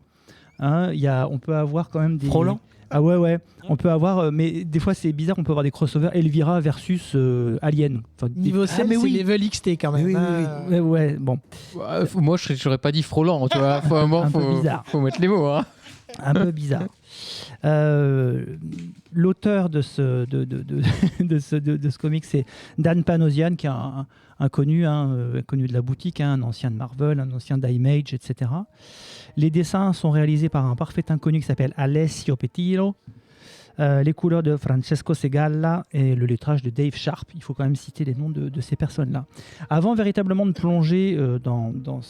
Hein, on peut avoir quand même des... Frôlant ? Ah ouais, on peut avoir, mais des fois c'est bizarre, on peut avoir des crossovers Elvira versus Alien. Enfin, Niveau 7, mais c'est oui. level XT quand même. Ouais, bon. Moi, je n'aurais pas dit frôlant, tu vois. Un peu bizarre. Faut mettre les mots. Hein. Un peu bizarre. L'auteur de ce comic, c'est Dan Panosian, qui est un connu de la boutique, un ancien de Marvel, un ancien d'Image, etc. Les dessins sont réalisés par un parfait inconnu qui s'appelle Alessio Petillo. Les couleurs de Francesco Segalla et le lettrage de Dave Sharp. Il faut quand même citer les noms de ces personnes-là. Avant véritablement de plonger dans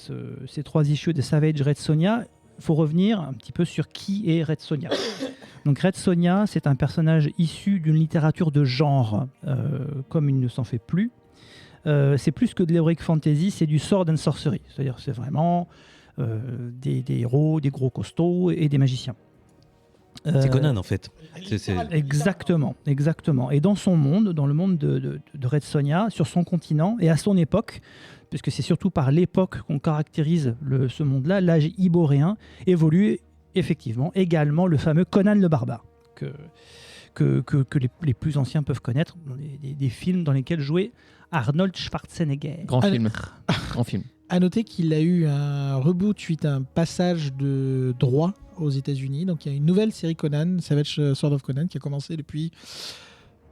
ces 3 issues de Savage Red Sonja, il faut revenir un petit peu sur qui est Red Sonja. Donc Red Sonja, c'est un personnage issu d'une littérature de genre, comme il ne s'en fait plus. C'est plus que de l'heroic fantasy, c'est du sword and sorcery. C'est-à-dire c'est vraiment des héros, des gros costauds et des magiciens. C'est Conan en fait. Exactement. Et dans son monde, dans le monde de Red Sonja, sur son continent et à son époque, puisque c'est surtout par l'époque qu'on caractérise ce monde-là, l'âge iboréen, évolue effectivement également le fameux Conan le barbare, que les plus anciens peuvent connaître, des films dans lesquels jouait Arnold Schwarzenegger. Grand film. À noter qu'il a eu un reboot suite à un passage de droit aux États-Unis. Donc il y a une nouvelle série Conan, Savage Sword of Conan, qui a commencé depuis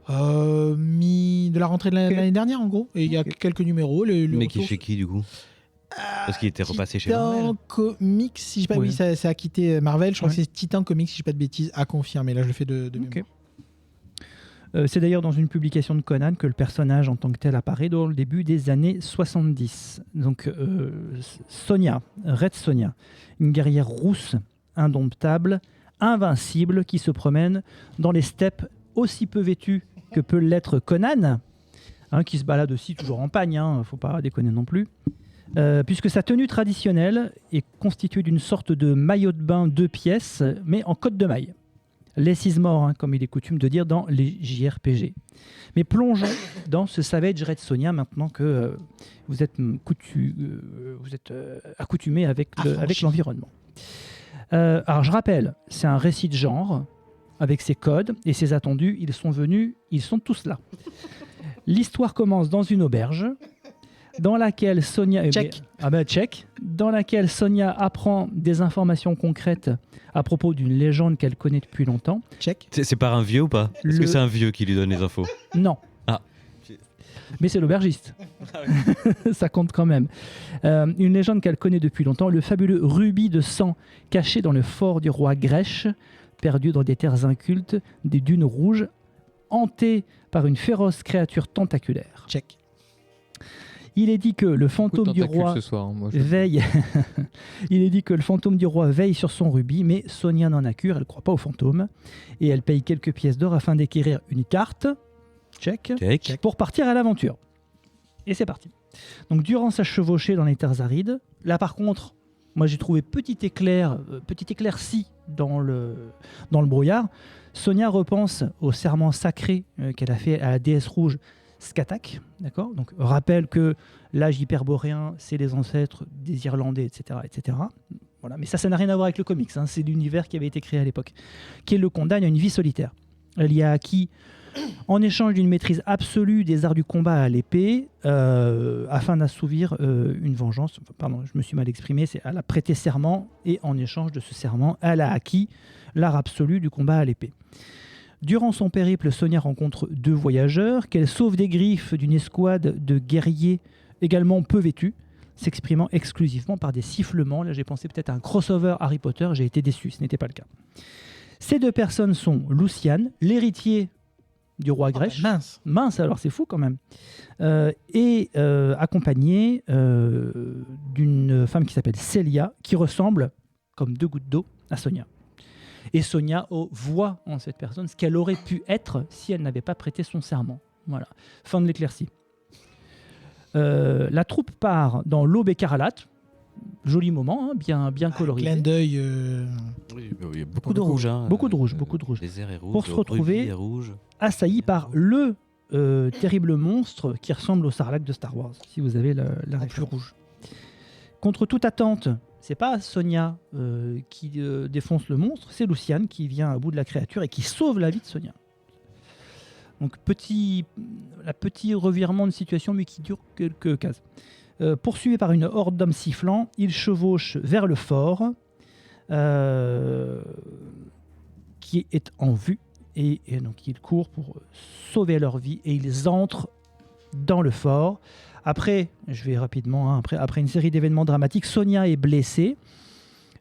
De la rentrée de l'année dernière, en gros. Et il y a quelques numéros. Le Mais qui retour- chez qui, du coup Parce qu'il était repassé chez Titan Marvel. Comics, si je pas, Ouais. oui, ça a quitté Marvel. Je crois Ouais. que c'est Titan Comics, si je pas de bêtises, à confirmer. Là, je le fais de Ok. mémoire. C'est d'ailleurs dans une publication de Conan que le personnage en tant que tel apparaît dans le début des années 70. Donc Sonia, Red Sonia, une guerrière rousse, indomptable, invincible, qui se promène dans les steppes aussi peu vêtue que peut l'être Conan, hein, qui se balade aussi toujours en pagne, faut pas déconner non plus. Puisque sa tenue traditionnelle est constituée d'une sorte de maillot de bain 2 pièces, mais en cotte de maille. Less is more, comme il est coutume de dire dans les JRPG. Mais plongeons dans ce Savage Red Sonia maintenant que vous êtes accoutumé avec l'environnement. Alors je rappelle, c'est un récit de genre, avec ses codes et ses attendus, ils sont tous là. L'histoire commence dans une auberge, dans laquelle Sonia... Check. Check. Dans laquelle Sonia apprend des informations concrètes à propos d'une légende qu'elle connaît depuis longtemps. Check. C'est par un vieux ou pas Est-ce que c'est un vieux qui lui donne les infos Non. Ah. Mais c'est l'aubergiste. Ça compte quand même. Une légende qu'elle connaît depuis longtemps, le fabuleux rubis de sang caché dans le fort du roi Grèche, perdu dans des terres incultes, des dunes rouges, hanté par une féroce créature tentaculaire. Check. Il est dit que le Beaucoup de fantôme du tentacules roi ce soir, hein, moi, je- veille. Il est dit que le fantôme du roi veille sur son rubis, mais Sonia n'en a cure, elle ne croit pas au fantôme, et elle paye quelques pièces d'or afin d'acquérir une carte, check, Check. pour partir à l'aventure. Et c'est parti. Donc durant sa chevauchée dans les terres arides, là par contre, moi j'ai trouvé petit éclairci dans le brouillard. Sonia repense au serment sacré qu'elle a fait à la déesse rouge Skatak, d'accord. Donc rappelle que l'âge hyperboréen, c'est les ancêtres des Irlandais, etc., etc. Voilà, mais ça n'a rien à voir avec le comics. C'est l'univers qui avait été créé à l'époque, qui le condamne à une vie solitaire. Elle y a acquis, en échange d'une maîtrise absolue des arts du combat à l'épée, afin d'assouvir une vengeance. Pardon, je me suis mal exprimé. Elle a prêté serment et en échange de ce serment, elle a acquis l'art absolu du combat à l'épée. Durant son périple, Sonia rencontre 2 voyageurs qu'elle sauve des griffes d'une escouade de guerriers également peu vêtus, s'exprimant exclusivement par des sifflements. Là, j'ai pensé peut-être à un crossover Harry Potter, j'ai été déçu, ce n'était pas le cas. Ces 2 personnes sont Lucian, l'héritier du roi Grèche, mince, alors c'est fou quand même, et accompagné d'une femme qui s'appelle Célia, qui ressemble, comme 2 gouttes d'eau, à Sonia. Et Sonia voit en cette personne ce qu'elle aurait pu être si elle n'avait pas prêté son serment. Voilà, fin de l'éclaircie. La troupe part dans l'Aube écarlate, joli moment, bien colorisé. Clin d'œil. Oui, il y a Beaucoup de rouge, beaucoup de rouge, beaucoup de rouge. Les airs est rouge. Pour se le retrouver- rubis est rouge. Assailli par le terrible monstre qui ressemble au Sarlacc de Star Wars, si vous avez la référence. Plus rouge. Contre toute attente, c'est pas Sonia qui défonce le monstre, c'est Lucian qui vient à bout de la créature et qui sauve la vie de Sonia. Donc petit revirement de situation, mais qui dure quelques cases. Poursuivi par une horde d'hommes sifflants, il chevauche vers le fort, qui est en vue, et donc ils courent pour sauver leur vie, et ils entrent dans le fort. Après, je vais rapidement, après une série d'événements dramatiques, Sonia est blessée.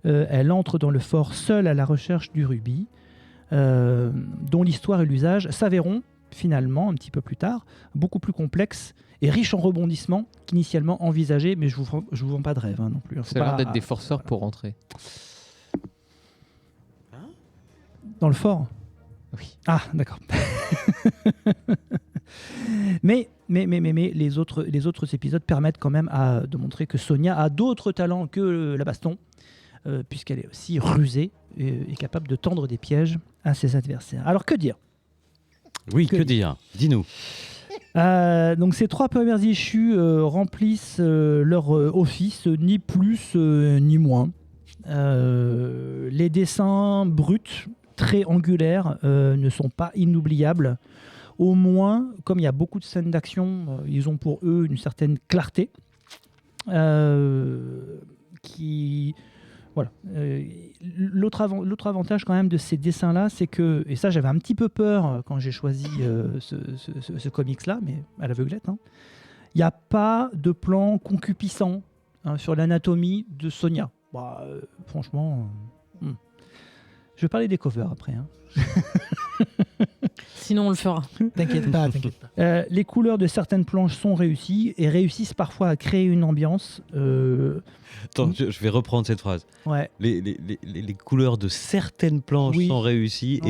Elle entre dans le fort seule à la recherche du rubis, dont l'histoire et l'usage s'avéreront finalement, un petit peu plus tard, beaucoup plus complexes et riches en rebondissements qu'initialement envisagés, mais je vous vends pas de rêve non plus. Faut Ça a l'air pas- d'être des forceurs pour rentrer. Dans le fort. Oui. Ah, d'accord. mais les autres épisodes permettent quand même de montrer que Sonia a d'autres talents que la baston, puisqu'elle est aussi rusée et capable de tendre des pièges à ses adversaires. Alors que dire ? Oui, que dire Dis-nous. Donc ces 3 premières issues remplissent leur office, ni plus ni moins. Les dessins bruts, très angulaires, ne sont pas inoubliables. Au moins, comme il y a beaucoup de scènes d'action, ils ont pour eux une certaine clarté qui Voilà. L'autre avantage quand même de ces dessins-là, c'est que, et ça j'avais un petit peu peur quand j'ai choisi ce comics-là, mais à l'aveuglette, hein, il n'y a pas de plan concupissant sur l'anatomie de Sonia. Bah, franchement, je vais parler des covers après. Hein. Sinon, on le fera. T'inquiète pas. Les couleurs de certaines planches sont réussies et réussissent parfois à créer une ambiance. Attends, je vais reprendre cette phrase. Ouais. Les couleurs de certaines planches Oui. sont réussies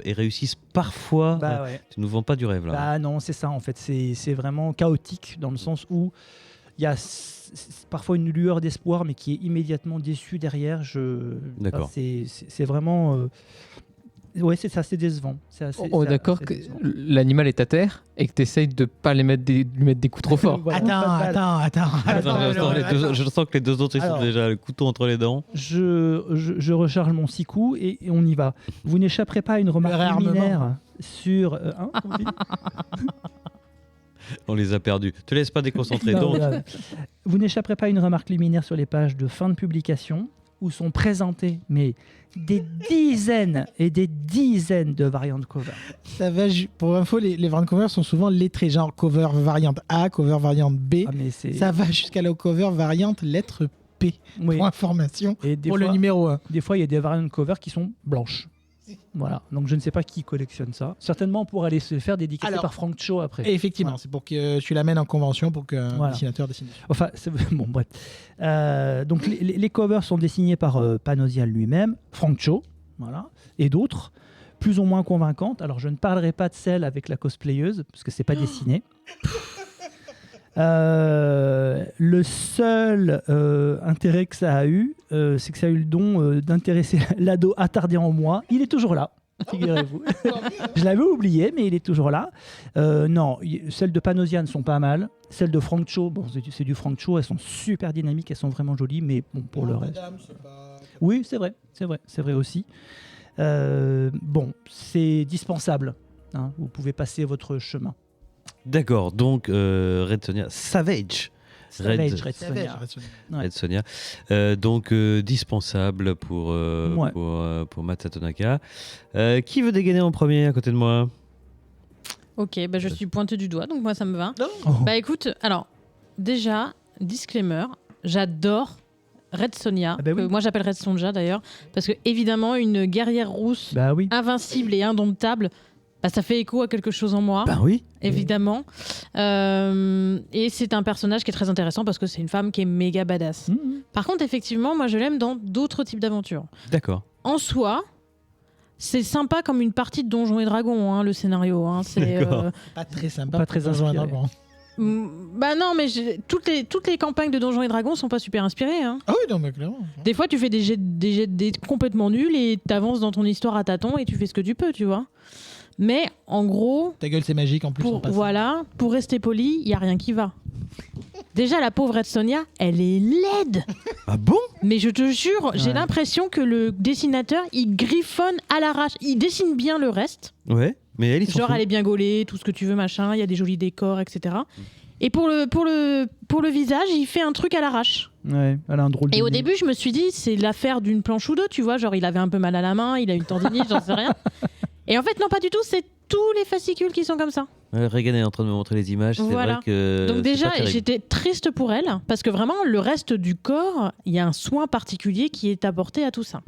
et réussissent parfois. Bah ouais. Tu nous vends pas du rêve là. Bah non, c'est ça en fait. C'est vraiment chaotique dans le sens où il y a parfois une lueur d'espoir, mais qui est immédiatement déçue derrière. D'accord. C'est vraiment. Ouais, c'est ça, c'est décevant. D'accord que l'animal est à terre et que tu essayes de pas lui mettre des coups trop forts. Voilà. Attends. Je sens que les deux autres ils sont Alors. déjà le couteau entre les dents. Je recharge mon 6 coups et on y va. Vous n'échapperez pas à une remarque réarmement. liminaire sur. On dit On les a perdus. Te laisse pas déconcentrer. Non, Donc, voilà. Vous n'échapperez pas à une remarque liminaire sur les pages de fin de publication où sont présentées des dizaines et des dizaines de variantes cover. Ça va, pour info, les variantes cover sont souvent lettrées, genre cover variante A, cover variante B. Ah, mais c'est... Ça va jusqu'à la cover variante lettre P. Oui. Pour information, Et des pour fois, le numéro 1. des fois, il y a des variantes cover qui sont blanches. Voilà. Donc, je ne sais pas qui collectionne ça. Certainement pour aller se faire dédicacer Alors, par Frank Cho après. Et effectivement, Voilà. c'est pour que tu l'amènes en convention pour qu'un Voilà. dessinateur dessine. Enfin, bon, bref. Donc, les covers sont dessinés par Panosian lui-même, Frank Cho, voilà, et d'autres, plus ou moins convaincantes. Alors, je ne parlerai pas de celle avec la cosplayeuse, parce que c'est pas dessiné. Le seul intérêt que ça a eu, c'est que ça a eu le don d'intéresser l'ado attardé en moi. Il est toujours là, figurez-vous. Je l'avais oublié, mais il est toujours là. Non, celles de Panosian sont pas mal. Celles de Frank Cho, bon, c'est du Frank Cho, elles sont super dynamiques, elles sont vraiment jolies, mais bon, pour le reste. Oui, c'est vrai aussi. Bon, c'est dispensable. Hein, vous pouvez passer votre chemin. d'accord. Donc Red Sonia, Savage. Red Red Sonia. Ouais. Red Sonia. Donc dispensable pour Masato Tanaka. Qui veut dégainer en premier à côté de moi? Ok, bah je suis pointée du doigt, donc moi ça me va. Oh. Bah écoute, alors, déjà, disclaimer, j'adore Red Sonia, Ah bah oui. que moi j'appelle Red Sonja d'ailleurs, parce que évidemment, une guerrière rousse Bah oui. invincible et indomptable, bah, ça fait écho à quelque chose en moi. Ben oui. Évidemment. Et c'est un personnage qui est très intéressant parce que c'est une femme qui est méga badass. Mmh. Par contre, effectivement, moi je l'aime dans d'autres types d'aventures. D'accord. En soi, c'est sympa comme une partie de Donjons et Dragons, hein, le scénario. Hein. C'est, D'accord. Pas très sympa. Pas très pour Donjons et inspiré. Dragons. Bah non, mais toutes les campagnes de Donjons et Dragons sont pas super inspirées. Hein. Ah oui, non, mais clairement. Des fois, tu fais des jets de dés complètement nuls et t'avances dans ton histoire à tâtons et tu fais ce que tu peux, tu vois. Mais en gros, Ta gueule, c'est magique en plus. on passe. pour rester poli, il y a rien qui va. Déjà, la pauvre Red Sonia, elle est laide. Ah bon? Mais je te jure, j'ai Ouais. l'impression que le dessinateur, il griffonne à l'arrache. Il dessine bien le reste. Ouais. Mais elle, ils sont Genre, elle est bien gaulée, tout ce que tu veux, machin. Il y a des jolis décors, etc. Et pour le visage, il fait un truc à l'arrache. Ouais, elle a un drôle de Et au nez. début, je me suis dit, c'est l'affaire d'une planche ou deux, tu vois. Genre, il avait un peu mal à la main, il a une tendinite, j'en sais rien. Et en fait, non, pas du tout. C'est tous les fascicules qui sont comme ça. Regan est en train de me montrer les images. C'est Voilà. vrai que. Donc c'est déjà, pas terrible. j'étais triste pour elle, parce que vraiment, le reste du corps, il y a un soin particulier qui est apporté à tout ça.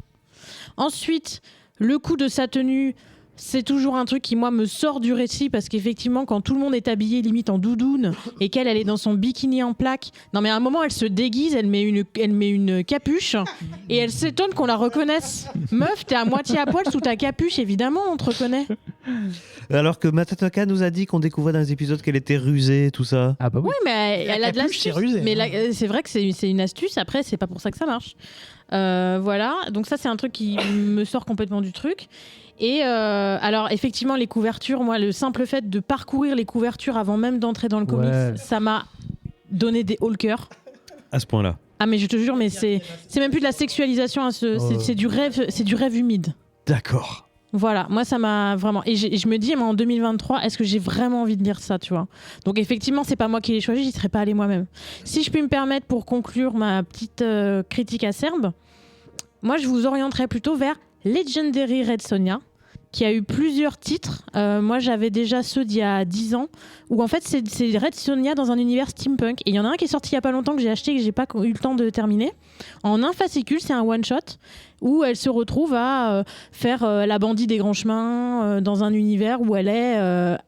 Ensuite, le coup de sa tenue, c'est toujours un truc qui, moi, me sort du récit, parce qu'effectivement, quand tout le monde est habillé limite en doudoune, et qu'elle, elle est dans son bikini en plaque, non mais à un moment, elle se déguise, elle met une capuche, et elle s'étonne qu'on la reconnaisse. Meuf, t'es à moitié à poil sous ta capuche, évidemment, on te reconnaît. Alors que Matataka nous a dit qu'on découvrait dans les épisodes qu'elle était rusée, tout ça. Ah bah oui. Oui, mais elle a de capuche, c'est l'astuce. rusé, Mais hein. c'est vrai que c'est une astuce. Après, c'est pas pour ça que ça marche. Voilà. Donc ça, c'est un truc qui me sort complètement du truc. Et alors, effectivement, les couvertures, moi, le simple fait de parcourir les couvertures avant même d'entrer dans le comics, Ouais. ça m'a donné des hauts le cœur. À ce point-là. Ah, mais je te jure, mais c'est même plus de la sexualisation. Hein, c'est du rêve humide. D'accord. Voilà, moi ça m'a vraiment... Et je me dis, moi, en 2023, est-ce que j'ai vraiment envie de lire ça, tu vois? Donc effectivement, c'est pas moi qui l'ai choisi, j'y serais pas allée moi-même. Si je puis me permettre, pour conclure ma petite critique acerbe, moi je vous orienterais plutôt vers Legendary Red Sonja, qui a eu plusieurs titres. Moi, j'avais déjà ceux d'il y a 10 ans, où en fait, c'est Red Sonja dans un univers steampunk. Et il y en a un qui est sorti il n'y a pas longtemps, que j'ai acheté, que j'ai pas eu le temps de terminer. En un fascicule, c'est un one-shot, où elle se retrouve à faire la bandit des grands chemins, dans un univers où elle est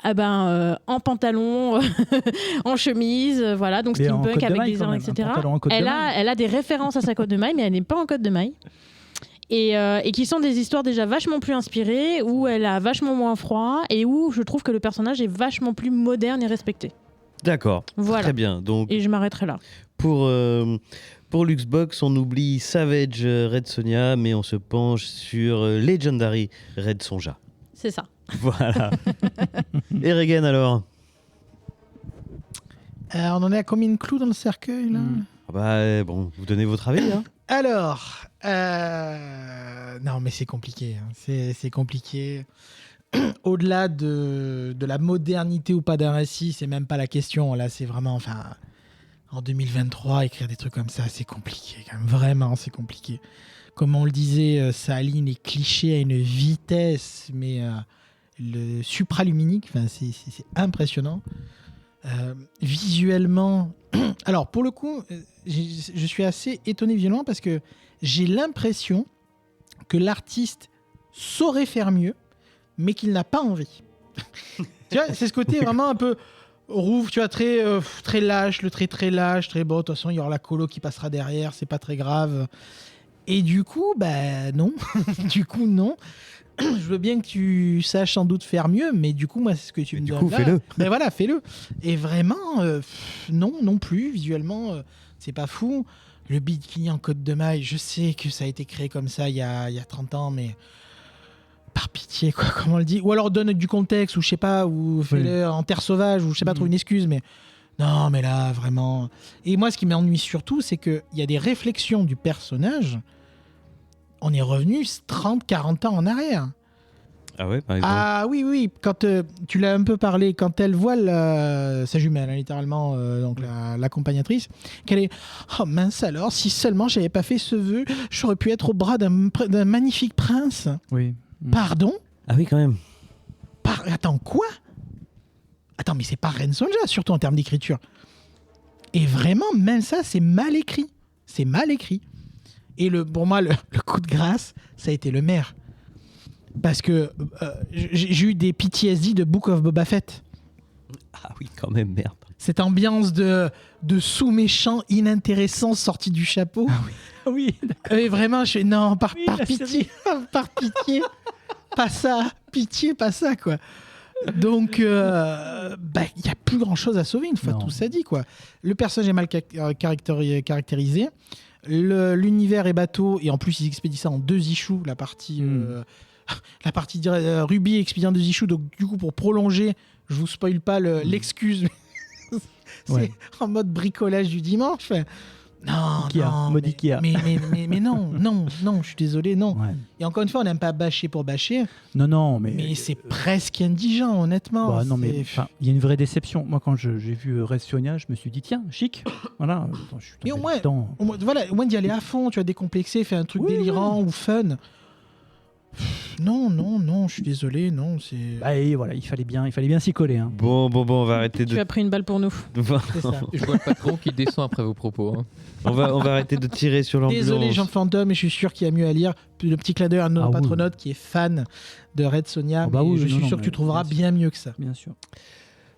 en pantalon, en chemise, voilà, donc Mais en steampunk Côte de avec Maille, des quand armes, même, un etc. pantalon en Côte de Maille. Elle a des références à sa Côte de Maille, mais elle n'est pas en Côte de Maille. Et qui sont des histoires déjà vachement plus inspirées, où elle a vachement moins froid et où je trouve que le personnage est vachement plus moderne et respecté. D'accord, Voilà. très bien. Donc, Et je m'arrêterai là. pour Luxbox, on oublie Savage Red Sonja, mais on se penche sur Legendary Red Sonja. C'est ça. Voilà. Et Regan, alors? On en est à combien de clous dans le cercueil là Ah bah, bon, vous donnez votre avis, hein. Alors, non mais c'est compliqué, hein. C'est compliqué. Au-delà de la modernité ou pas d'un récit, c'est même pas la question. Là, c'est vraiment, enfin, en 2023, écrire des trucs comme ça, c'est compliqué. Quand même. Vraiment, c'est compliqué. Comme on le disait, ça aligne les clichés à une vitesse, mais le supraluminique, enfin, c'est impressionnant. Visuellement, alors pour le coup, je suis assez étonné visuellement parce que j'ai l'impression que l'artiste saurait faire mieux, mais qu'il n'a pas envie. Tu vois, c'est ce côté vraiment un peu rouf, tu vois, très lâche, le trait très lâche, très bon. De toute façon, il y aura la colo qui passera derrière, c'est pas très grave. Et du coup, non. Du coup, non. Je veux bien que tu saches sans doute faire mieux, mais du coup, moi, c'est ce que tu me donnes. Du coup, fais-le. Ben voilà, fais-le. Et vraiment, non plus. Visuellement, c'est pas fou. Le bikini en Côte de Maille, je sais que ça a été créé comme ça il y a 30 ans, mais par pitié, quoi, comme on le dit. Ou alors donne du contexte, ou je sais pas, ou fais-le en terre sauvage, ou je sais pas, trouve une excuse, mais non, mais là, vraiment. Et moi, ce qui m'ennuie surtout, c'est qu'il y a des réflexions du personnage. On est revenu 30-40 ans en arrière. Ah ouais, par exemple. Ah oui, quand tu l'as un peu parlé, quand elle voit sa jumelle, hein, littéralement, donc l'accompagnatrice, qu'elle est « Oh mince alors, si seulement j'avais pas fait ce vœu, j'aurais pu être au bras d'un magnifique prince. » Oui. Pardon ? Ah oui, quand même. Attends, quoi ? Attends, mais c'est pas Red Sonja, surtout en termes d'écriture. Et vraiment, même ça, c'est mal écrit. C'est mal écrit. Et pour moi, le coup de grâce, ça a été le maire. Parce que j'ai eu des PTSD de Book of Boba Fett. Ah oui, quand même, merde. Cette ambiance de sous-méchant inintéressant sorti du chapeau. Ah oui. Et vraiment, je fais non, par la pitié, série. par pitié, pas ça, pitié, pas ça, quoi. Donc, il n'y a plus grand-chose à sauver une fois tout ça dit, quoi. Le personnage est mal caractérisé. L'univers est bateau, et en plus, ils expédient ça en 2 issues, la partie Ruby expédie en 2 issues, donc du coup, pour prolonger, je vous spoil pas l'excuse, c'est en mode bricolage du dimanche. Non, Ikea, non, mode Ikea. mais non, je suis désolé, non. Ouais. Et encore une fois, on n'aime pas bâcher pour bâcher, Non, mais. mais c'est presque indigent, honnêtement. Bah, non, mais il y a une vraie déception. Moi, quand j'ai vu Red Sonja, je me suis dit, tiens, chic. Voilà. Attends, je suis Mais tombé dedans. au moins d'y aller à fond, tu vas décomplexer, faire un truc délirant ou fun. Non, je suis désolé, non, c'est... Bah, et voilà, il fallait bien s'y coller. Hein. Bon, on va arrêter Tu de... as pris une balle pour nous. C'est ça. Je vois le patron qui descend après vos propos. Hein. on va arrêter de tirer sur l'ambulance. Désolé, Jean Fantôme, mais je suis sûr qu'il y a mieux à lire. Puis le petit clin d'œil à notre patronote qui est fan de Red Sonja, je suis sûr que tu trouveras bien mieux que ça. Bien sûr.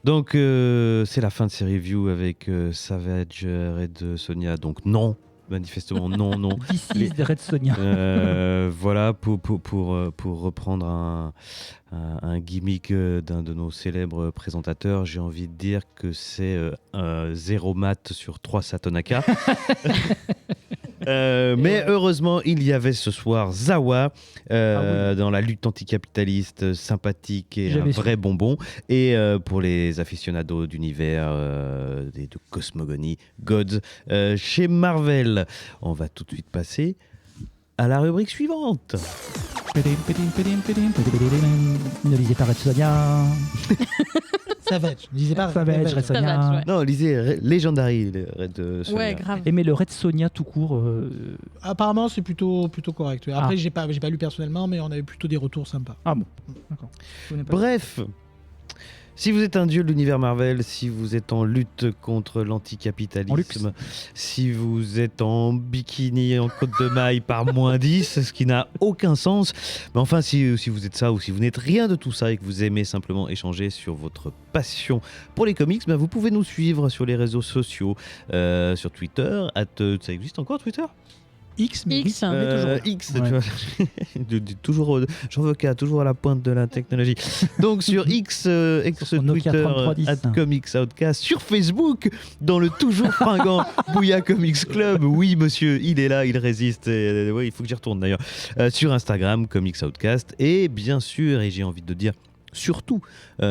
Donc, c'est la fin de ces reviews avec Savage Red Sonja. Donc, non. Manifestement, non. This is the Red Sonja. Voilà, pour reprendre un gimmick d'un de nos célèbres présentateurs, j'ai envie de dire que c'est 0 mat sur 3 Satonaka. Mais heureusement, il y avait ce soir Zawa dans la lutte anticapitaliste sympathique et un vrai bonbon. Et pour les aficionados d'univers et de cosmogonie, Gods, chez Marvel. On va tout de suite passer à la rubrique suivante. Ne lisez pas Red Sonia. Savage. Ne disais pas Savage, Red Sonia. Savage, ouais. Non, lisez Legendary, Red Sonja. Ouais, grave. Et mais le Red Sonia tout court. Apparemment, c'est plutôt correct. Après, Ah. j'ai pas lu personnellement, mais on avait plutôt des retours sympas. Ah bon, d'accord. Je connais pas. Bref, si vous êtes un dieu de l'univers Marvel, si vous êtes en lutte contre En luxe. l'anticapitalisme, si vous êtes en bikini en côte de maille par -10, ce qui n'a aucun sens, mais enfin si vous êtes ça ou si vous n'êtes rien de tout ça et que vous aimez simplement échanger sur votre passion pour les comics, ben vous pouvez nous suivre sur les réseaux sociaux, sur Twitter, ça existe encore Twitter ? X, mais X, oui, mais toujours là. X, Ouais. tu vois. toujours, Jean-Vocat, toujours à la pointe de la technologie. Donc sur X, son Nokia Twitter, 3310. @ComicsOutcast, sur Facebook, dans le toujours fringant Bouya Comics Club. Oui, monsieur, il est là, il résiste. Oui, il faut que j'y retourne d'ailleurs. Sur Instagram, Comics Outcast. Et bien sûr, et j'ai envie de dire, surtout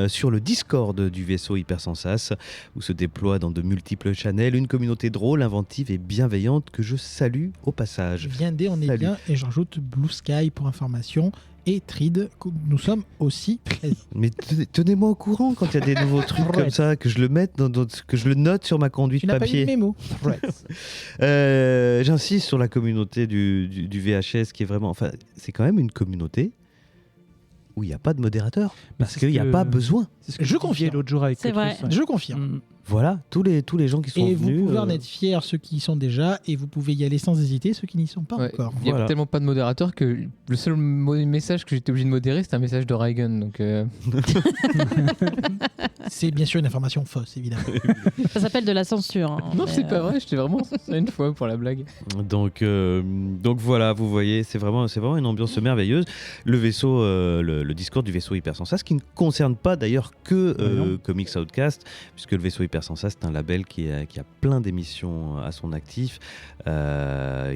sur le Discord du vaisseau Hypersensas, où se déploie dans de multiples channels une communauté drôle, inventive et bienveillante que je salue au passage. Viendez, on est Salut. bien. Et j'ajoute Blue Sky pour information. Et Trid, nous sommes aussi présents. Mais tenez-moi au courant quand il y a des nouveaux trucs comme ça, que je le mette que je le note sur ma conduite Tu n'as pas eu de papier. mémo. J'insiste sur la communauté du VHS qui est vraiment, enfin, c'est quand même une communauté où il n'y a pas de modérateur parce c'est qu'il n'y a ce que- pas besoin. C'est ce que Je je confiais confirme. l'autre jour avec C'est Petrus, vrai. ouais. Je confirme. Mm. Voilà, tous les gens qui sont Et venus. vous pouvez en être fiers, ceux qui y sont déjà, et vous pouvez y aller sans hésiter, ceux qui n'y sont pas Ouais. encore. Il n'y a Voilà. tellement pas de modérateur que le seul message que j'étais obligé de modérer, c'était un message de Reagan. Donc, C'est bien sûr une information fausse, évidemment. Ça s'appelle de la censure. hein, non, mais, c'est pas vrai, j'étais vraiment ça une fois pour la blague. Donc voilà, vous voyez, c'est vraiment une ambiance merveilleuse. Le vaisseau, le Discord du vaisseau Hypersensas, qui ne concerne pas d'ailleurs que non. Comics Outcast, puisque le vaisseau Hypersensas, c'est un label qui a plein d'émissions à son actif. Il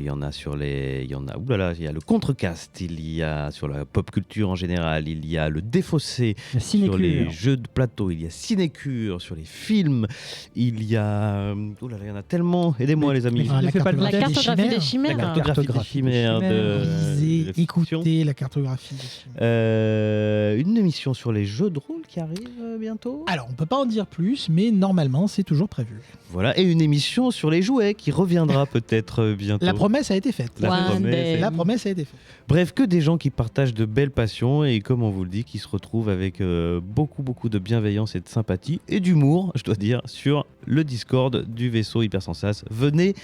y en a il y a le Contrecast, il y a sur la pop culture en général, il y a le Défaussé, La sur les Cinécure. jeux de plateau, il y a Cinécure, sur les films, il y a... Oh là là, il y en a tellement, aidez-moi les amis. Mais la fais pas le La modèle cartographie des chimères. La La cartographie des cartographie chimères des de Lisez, de fiction. écoutez la cartographie. Une émission sur les jeux de rôle qui arrive bientôt. Alors, on peut pas en dire plus, mais normalement, c'est toujours prévu. Voilà, et une émission sur les jouets qui reviendra peut-être bientôt. La promesse a été faite. La One promesse day. est- La promesse a été faite. Bref, que des gens qui partagent de belles passions et comme on vous le dit, qui se retrouvent avec beaucoup de bienveillance et de sympathie et d'humour, je dois dire, sur le Discord du vaisseau Hypersensas. Venez,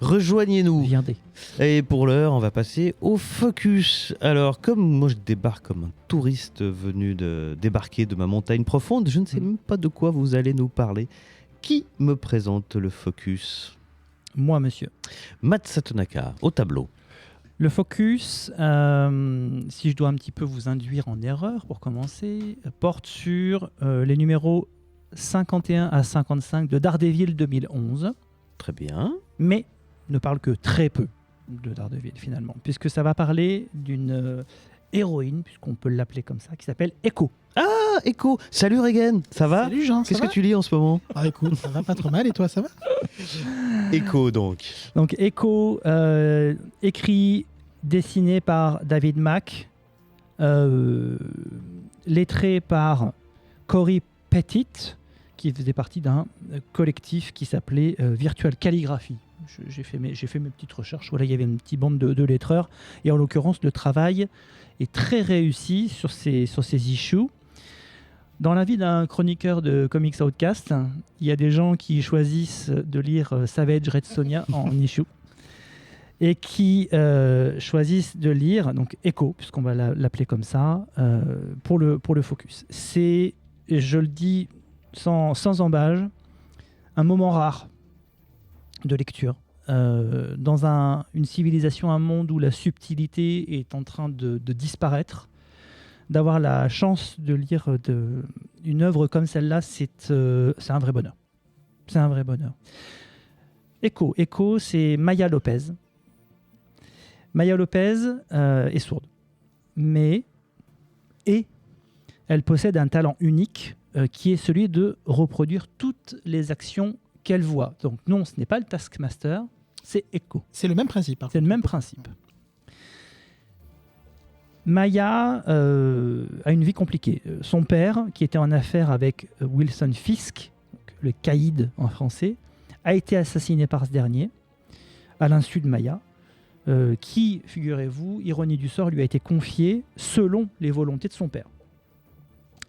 rejoignez-nous. Viendez. Et pour l'heure, on va passer au focus. Alors, comme moi je débarque comme un touriste venu de débarquer de ma montagne profonde, je ne sais même pas de quoi vous allez nous parler. Qui me présente le focus ? Moi, monsieur. Matt Satonaka, au tableau. Le focus, si je dois un petit peu vous induire en erreur pour commencer, porte sur les numéros 51 à 55 de Daredevil 2011, Très bien. mais ne parle que très peu de Daredevil finalement, puisque ça va parler d'une héroïne, puisqu'on peut l'appeler comme ça, qui s'appelle Echo. Ah, Echo. Salut Regan, ça va ? Salut Jean, ça Qu'est-ce va que tu lis en ce moment ? Ah, écoute, ça va pas trop mal, et toi, ça va? Echo donc. Donc Echo, écrit, dessiné par David Mack, lettré par Cory Petit, qui faisait partie d'un collectif qui s'appelait Virtual Calligraphy. J'ai fait mes petites recherches. Voilà, il y avait une petite bande de lettreurs. Et en l'occurrence, le travail est très réussi sur ces issues. Dans la vie d'un chroniqueur de Comics Outcast, il y a des gens qui choisissent de lire Savage Red Sonia en issue et qui choisissent de lire donc Echo, puisqu'on va l'appeler comme ça, pour le focus. C'est, je le dis sans embâche, un moment rare de lecture. Dans une civilisation, un monde où la subtilité est en train de disparaître, d'avoir la chance de lire une œuvre comme celle-là, c'est un vrai bonheur. C'est un vrai bonheur. Echo, c'est Maya Lopez. Maya Lopez est sourde, mais elle possède un talent unique qui est celui de reproduire toutes les actions qu'elle voit. Donc non, ce n'est pas le Taskmaster, c'est Echo. C'est le même principe. C'est le même principe. Maya a une vie compliquée. Son père, qui était en affaire avec Wilson Fisk, le caïd en français, a été assassiné par ce dernier, à l'insu de Maya, qui, figurez-vous, ironie du sort, lui a été confié selon les volontés de son père.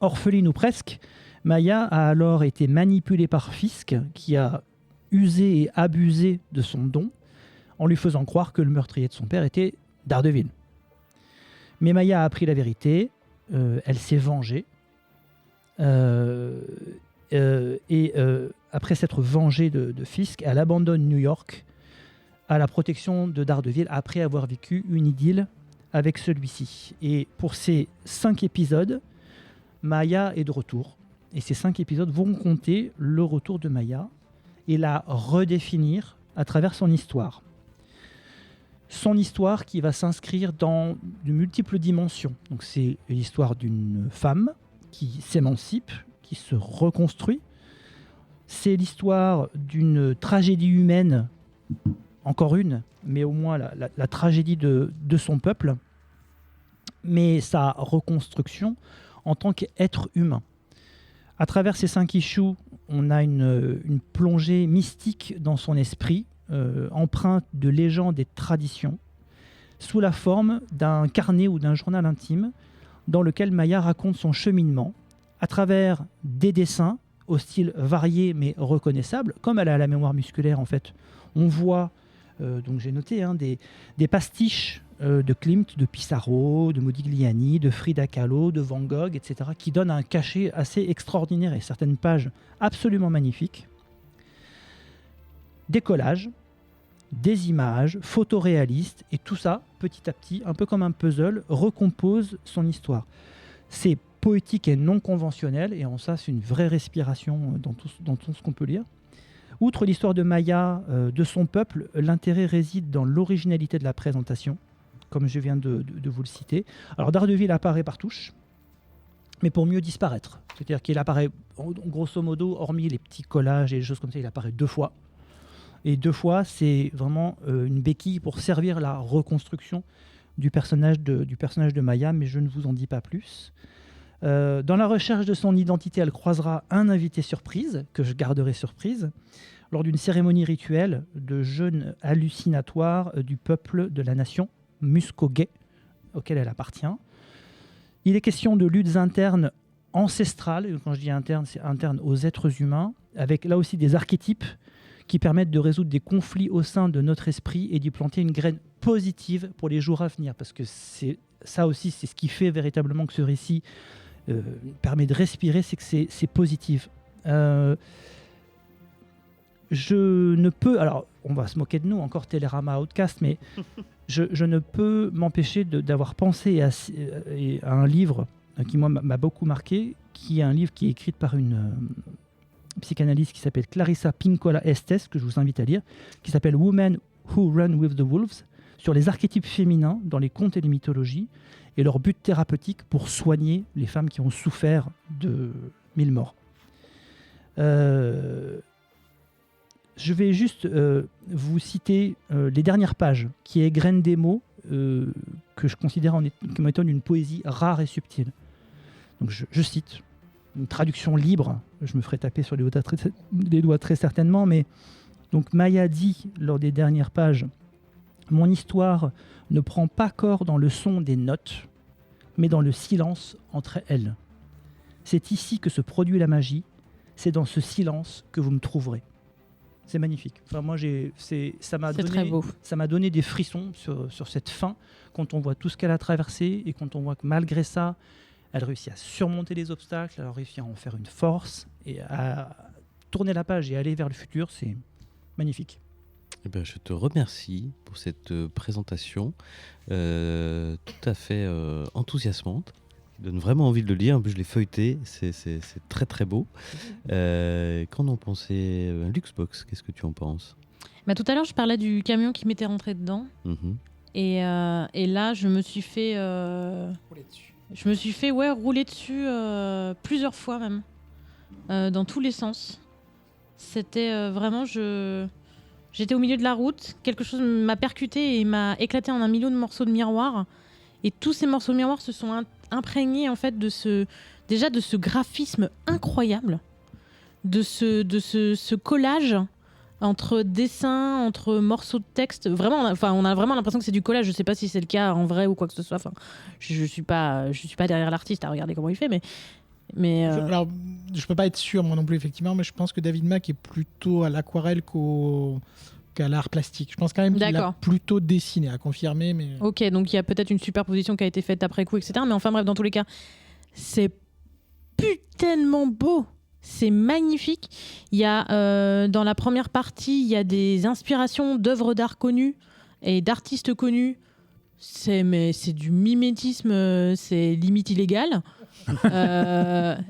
Orpheline ou presque, Maya a alors été manipulée par Fisk, qui a usé et abusé de son don, en lui faisant croire que le meurtrier de son père était Daredevil. Mais Maya a appris la vérité, elle s'est vengée, et après s'être vengée de Fisk, elle abandonne New York à la protection de Daredevil après avoir vécu une idylle avec celui-ci. Et pour ces 5 épisodes, Maya est de retour. Et ces 5 épisodes vont compter le retour de Maya et la redéfinir à travers son histoire. Son histoire qui va s'inscrire dans de multiples dimensions. Donc c'est l'histoire d'une femme qui s'émancipe, qui se reconstruit. C'est l'histoire d'une tragédie humaine, encore une, mais au moins la tragédie de son peuple, mais sa reconstruction en tant qu'être humain. À travers ces 5 issues, on a une plongée mystique dans son esprit, empreinte de légendes et de traditions, sous la forme d'un carnet ou d'un journal intime, dans lequel Maya raconte son cheminement, à travers des dessins au style varié mais reconnaissable, comme elle a la mémoire musculaire en fait. On voit, donc j'ai noté, des pastiches de Klimt, de Pissarro, de Modigliani, de Frida Kahlo, de Van Gogh, etc., qui donnent un cachet assez extraordinaire et certaines pages absolument magnifiques. Des collages, des images photoréalistes, et tout ça, petit à petit, un peu comme un puzzle, recompose son histoire. C'est poétique et non conventionnel, et en ça, c'est une vraie respiration dans tout ce qu'on peut lire. Outre l'histoire de Maya, de son peuple, l'intérêt réside dans l'originalité de la présentation, comme je viens de vous le citer. Alors Daredevil apparaît par touche, mais pour mieux disparaître. C'est-à-dire qu'il apparaît, grosso modo, hormis les petits collages et les choses comme ça, il apparaît 2 fois. Et 2 fois, c'est vraiment une béquille pour servir la reconstruction du personnage de Maya, mais je ne vous en dis pas plus. Dans la recherche de son identité, elle croisera un invité surprise, que je garderai surprise, lors d'une cérémonie rituelle de jeûne hallucinatoire du peuple de la nation Muskogee, auquel elle appartient. Il est question de luttes internes ancestrales, et quand je dis internes, c'est interne aux êtres humains, avec là aussi des archétypes qui permettent de résoudre des conflits au sein de notre esprit et d'y planter une graine positive pour les jours à venir, parce que ça aussi, c'est ce qui fait véritablement que ce récit permet de respirer, c'est que c'est positif. Je ne peux, alors on va se moquer de nous, encore Télérama Outcast, mais je ne peux m'empêcher d'avoir pensé à un livre qui moi m'a beaucoup marqué, qui est un livre qui est écrit par une psychanalyste qui s'appelle Clarissa Pinkola Estes, que je vous invite à lire, qui s'appelle Women Who Run with the Wolves, sur les archétypes féminins dans les contes et les mythologies, et leur but thérapeutique pour soigner les femmes qui ont souffert de 1000 morts. Je vais juste vous citer les dernières pages, qui égrènent des mots que je considère comme étant une poésie rare et subtile. Donc je cite, une traduction libre, je me ferai taper sur les doigts très certainement, mais donc Maya dit lors des dernières pages: « Mon histoire ne prend pas corps dans le son des notes, mais dans le silence entre elles. C'est ici que se produit la magie, c'est dans ce silence que vous me trouverez. » C'est magnifique. Enfin, moi, ça m'a donné des frissons sur cette fin, quand on voit tout ce qu'elle a traversé et quand on voit que malgré ça, elle réussit à surmonter les obstacles, elle a réussi à en faire une force et à tourner la page et aller vers le futur. C'est magnifique. Eh ben, je te remercie pour cette présentation tout à fait enthousiasmante, qui donne vraiment envie de le lire. En plus, je l'ai feuilleté, c'est très très beau. Qu'en ont pensé Luxbox? Qu'est-ce que tu en penses? Tout à l'heure, je parlais du camion qui m'était rentré dedans. Et là, je me suis fait rouler dessus plusieurs fois même, dans tous les sens. C'était vraiment... J'étais au milieu de la route, quelque chose m'a percuté et m'a éclaté en un million de morceaux de miroir. Et tous ces morceaux miroirs se sont imprégnés en fait de ce graphisme incroyable, de ce collage entre dessins, entre morceaux de texte. Vraiment, on a vraiment l'impression que c'est du collage. Je sais pas si c'est le cas en vrai ou quoi que ce soit. Enfin, je suis pas derrière l'artiste à regarder comment il fait, mais Alors, je peux pas être sûr moi non plus effectivement, mais je pense que David Mack est plutôt à l'aquarelle qu'à l'art plastique. Je pense quand même qu'il a D'accord. plutôt dessiné, à confirmer, mais ok, donc il y a peut-être une superposition qui a été faite après coup, etc. Mais enfin bref, dans tous les cas, c'est putainement beau. C'est magnifique. Il y a dans la première partie, il y a des inspirations d'œuvres d'art connues et d'artistes connus. C'est du mimétisme, c'est limite illégal.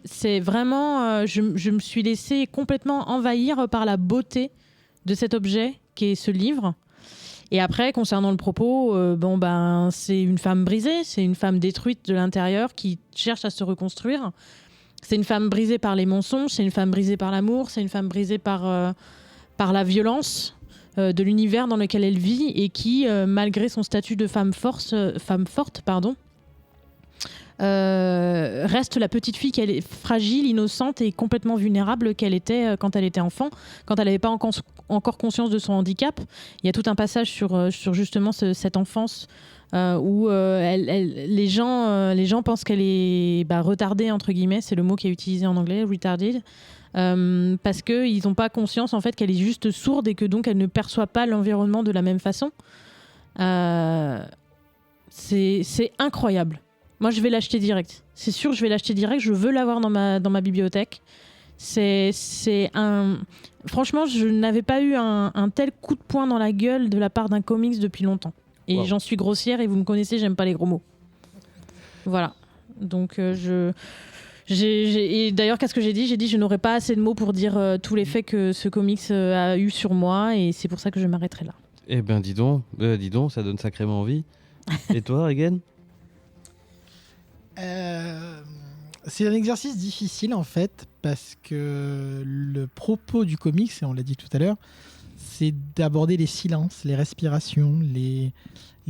C'est vraiment, je me suis laissée complètement envahir par la beauté de cet objet qui est ce livre. Et après, concernant le propos, c'est une femme brisée, c'est une femme détruite de l'intérieur qui cherche à se reconstruire. C'est une femme brisée par les mensonges, c'est une femme brisée par l'amour, c'est une femme brisée par la violence de l'univers dans lequel elle vit et qui, malgré son statut de femme forte, reste la petite fille qu'elle est, fragile, innocente et complètement vulnérable qu'elle était quand elle était enfant, quand elle n'avait pas encore conscience de son handicap. Il y a tout un passage sur justement cette enfance où les gens pensent qu'elle est retardée, entre guillemets, c'est le mot qui est utilisé en anglais, retarded, parce qu'ils n'ont pas conscience en fait qu'elle est juste sourde et que donc elle ne perçoit pas l'environnement de la même façon. C'est incroyable. Moi, je vais l'acheter direct. C'est sûr, je vais l'acheter direct. Je veux l'avoir dans ma bibliothèque. Franchement, je n'avais pas eu un tel coup de poing dans la gueule de la part d'un comics depuis longtemps. Et J'en suis grossière et vous me connaissez, j'aime pas les gros mots. Voilà. Donc, et d'ailleurs, qu'est-ce que j'ai dit ? J'ai dit je n'aurais pas assez de mots pour dire tous les faits que ce comics a eu sur moi et c'est pour ça que je m'arrêterai là. Eh ben dis donc, ça donne sacrément envie. Et toi, Regan ? C'est un exercice difficile en fait parce que le propos du comics, et on l'a dit tout à l'heure, c'est d'aborder les silences, les respirations, les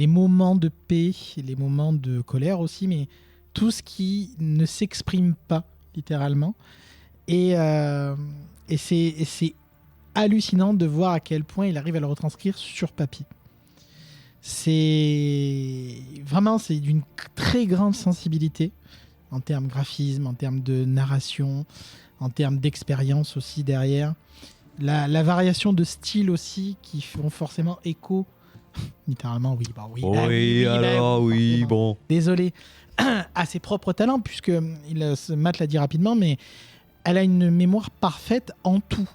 moments de paix, les moments de colère aussi, mais tout ce qui ne s'exprime pas littéralement. Et c'est hallucinant de voir à quel point il arrive à le retranscrire sur papier. C'est d'une très grande sensibilité en termes graphisme, en termes de narration, en termes d'expérience aussi derrière. La variation de style aussi qui font forcément écho, littéralement, bon. Désolé, à ses propres talents, puisque Matt l'a dit rapidement, mais elle a une mémoire parfaite en tout.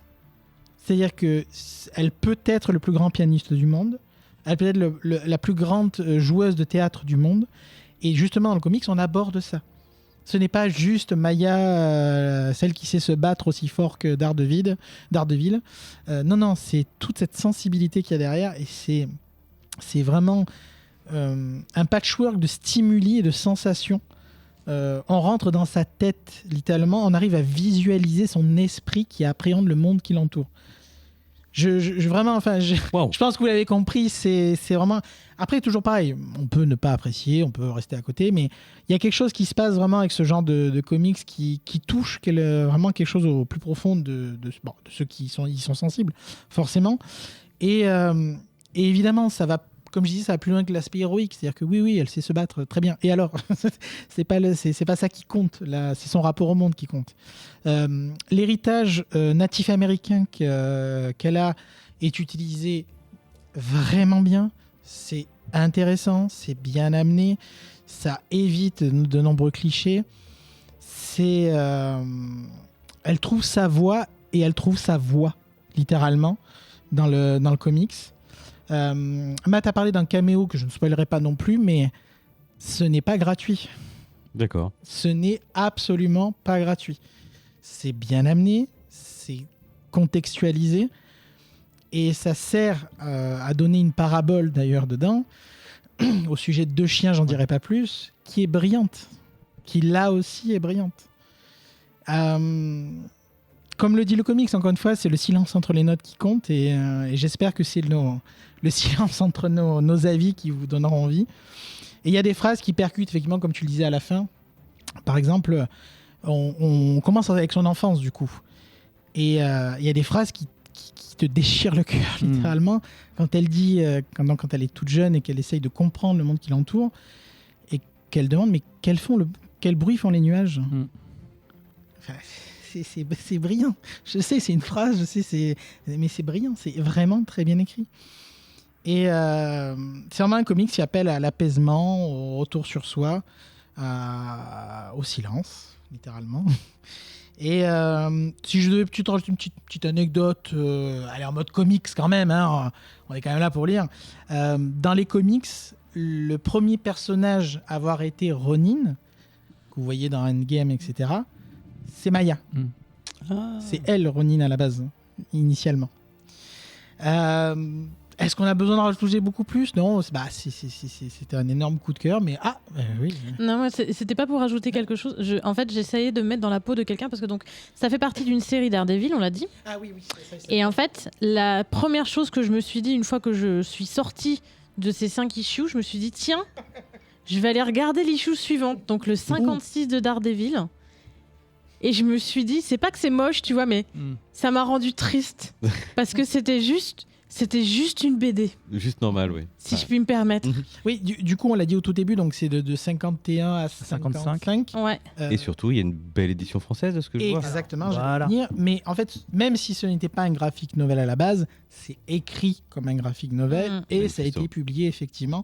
C'est-à-dire qu'elle peut être le plus grand pianiste du monde, elle peut être la plus grande joueuse de théâtre du monde, et justement dans le comics, on aborde ça. Ce n'est pas juste Maya, celle qui sait se battre aussi fort que Daredevil. Non, c'est toute cette sensibilité qu'il y a derrière, et c'est vraiment un patchwork de stimuli et de sensations. On rentre dans sa tête, littéralement, on arrive à visualiser son esprit qui appréhende le monde qui l'entoure. Je pense que vous l'avez compris, c'est vraiment... Après, toujours pareil, on peut ne pas apprécier, on peut rester à côté, mais il y a quelque chose qui se passe vraiment avec ce genre de comics qui touche vraiment quelque chose au plus profond de ceux qui y sont sensibles, forcément. Et évidemment, ça va, comme je disais, ça va plus loin que l'aspect héroïque, c'est-à-dire que oui, elle sait se battre très bien. Et alors, c'est pas ça qui compte, là, c'est son rapport au monde qui compte. L'héritage natif américain qu'elle a est utilisé vraiment bien. C'est intéressant, c'est bien amené, ça évite de nombreux clichés. Elle trouve sa voix et elle trouve sa voix, littéralement, dans le comics. Matt a parlé d'un caméo que je ne spoilerai pas non plus, mais ce n'est pas gratuit. D'accord. Ce n'est absolument pas gratuit. C'est bien amené, c'est contextualisé, et ça sert à donner une parabole d'ailleurs dedans, au sujet de deux chiens, j'en dirai pas plus, qui est brillante, qui là aussi est brillante. Comme le dit le comics, encore une fois, c'est le silence entre les notes qui compte, et j'espère que c'est le silence entre nos avis qui vous donneront envie. Et il y a des phrases qui percutent, effectivement, comme tu le disais à la fin. Par exemple, on commence avec son enfance, du coup. Et il y a des phrases qui te déchirent le cœur, littéralement. Quand elle dit, quand elle est toute jeune et qu'elle essaye de comprendre le monde qui l'entoure, et qu'elle demande, mais quel bruit font les nuages Enfin, c'est brillant. Je sais, c'est une phrase, mais c'est brillant. C'est vraiment très bien écrit. Et c'est vraiment un comics qui appelle à l'apaisement, au retour sur soi, au silence, littéralement. Et si je devais te rajouter une petite anecdote, allez, en mode comics quand même, hein, on est quand même là pour lire. Dans les comics, le premier personnage à avoir été Ronin, que vous voyez dans Endgame, etc., c'est Maya. C'est elle, Ronin, à la base, initialement. Est-ce qu'on a besoin de rajouter beaucoup plus ? Non, c'était un énorme coup de cœur, mais oui. Non, moi, c'était pas pour rajouter quelque chose. En fait, j'essayais de me mettre dans la peau de quelqu'un parce que donc ça fait partie d'une série Daredevil, on l'a dit. Ah oui. Et en fait, la première chose que je me suis dit une fois que je suis sortie de ces 5 issues, je me suis dit tiens, je vais aller regarder l'issue suivante, donc le 56 de Daredevil. Et je me suis dit, c'est pas que c'est moche, tu vois, mais ça m'a rendu triste parce que c'était juste une BD. Juste normal, oui. Si je puis me permettre. Oui, du coup, on l'a dit au tout début, donc c'est de 51 à 55. Ouais. Et surtout, il y a une belle édition française, de ce que je vois. Exactement, Voilà. j'allais dire. Mais en fait, même si ce n'était pas un graphic novel à la base, c'est écrit comme un graphic novel et ça a été publié effectivement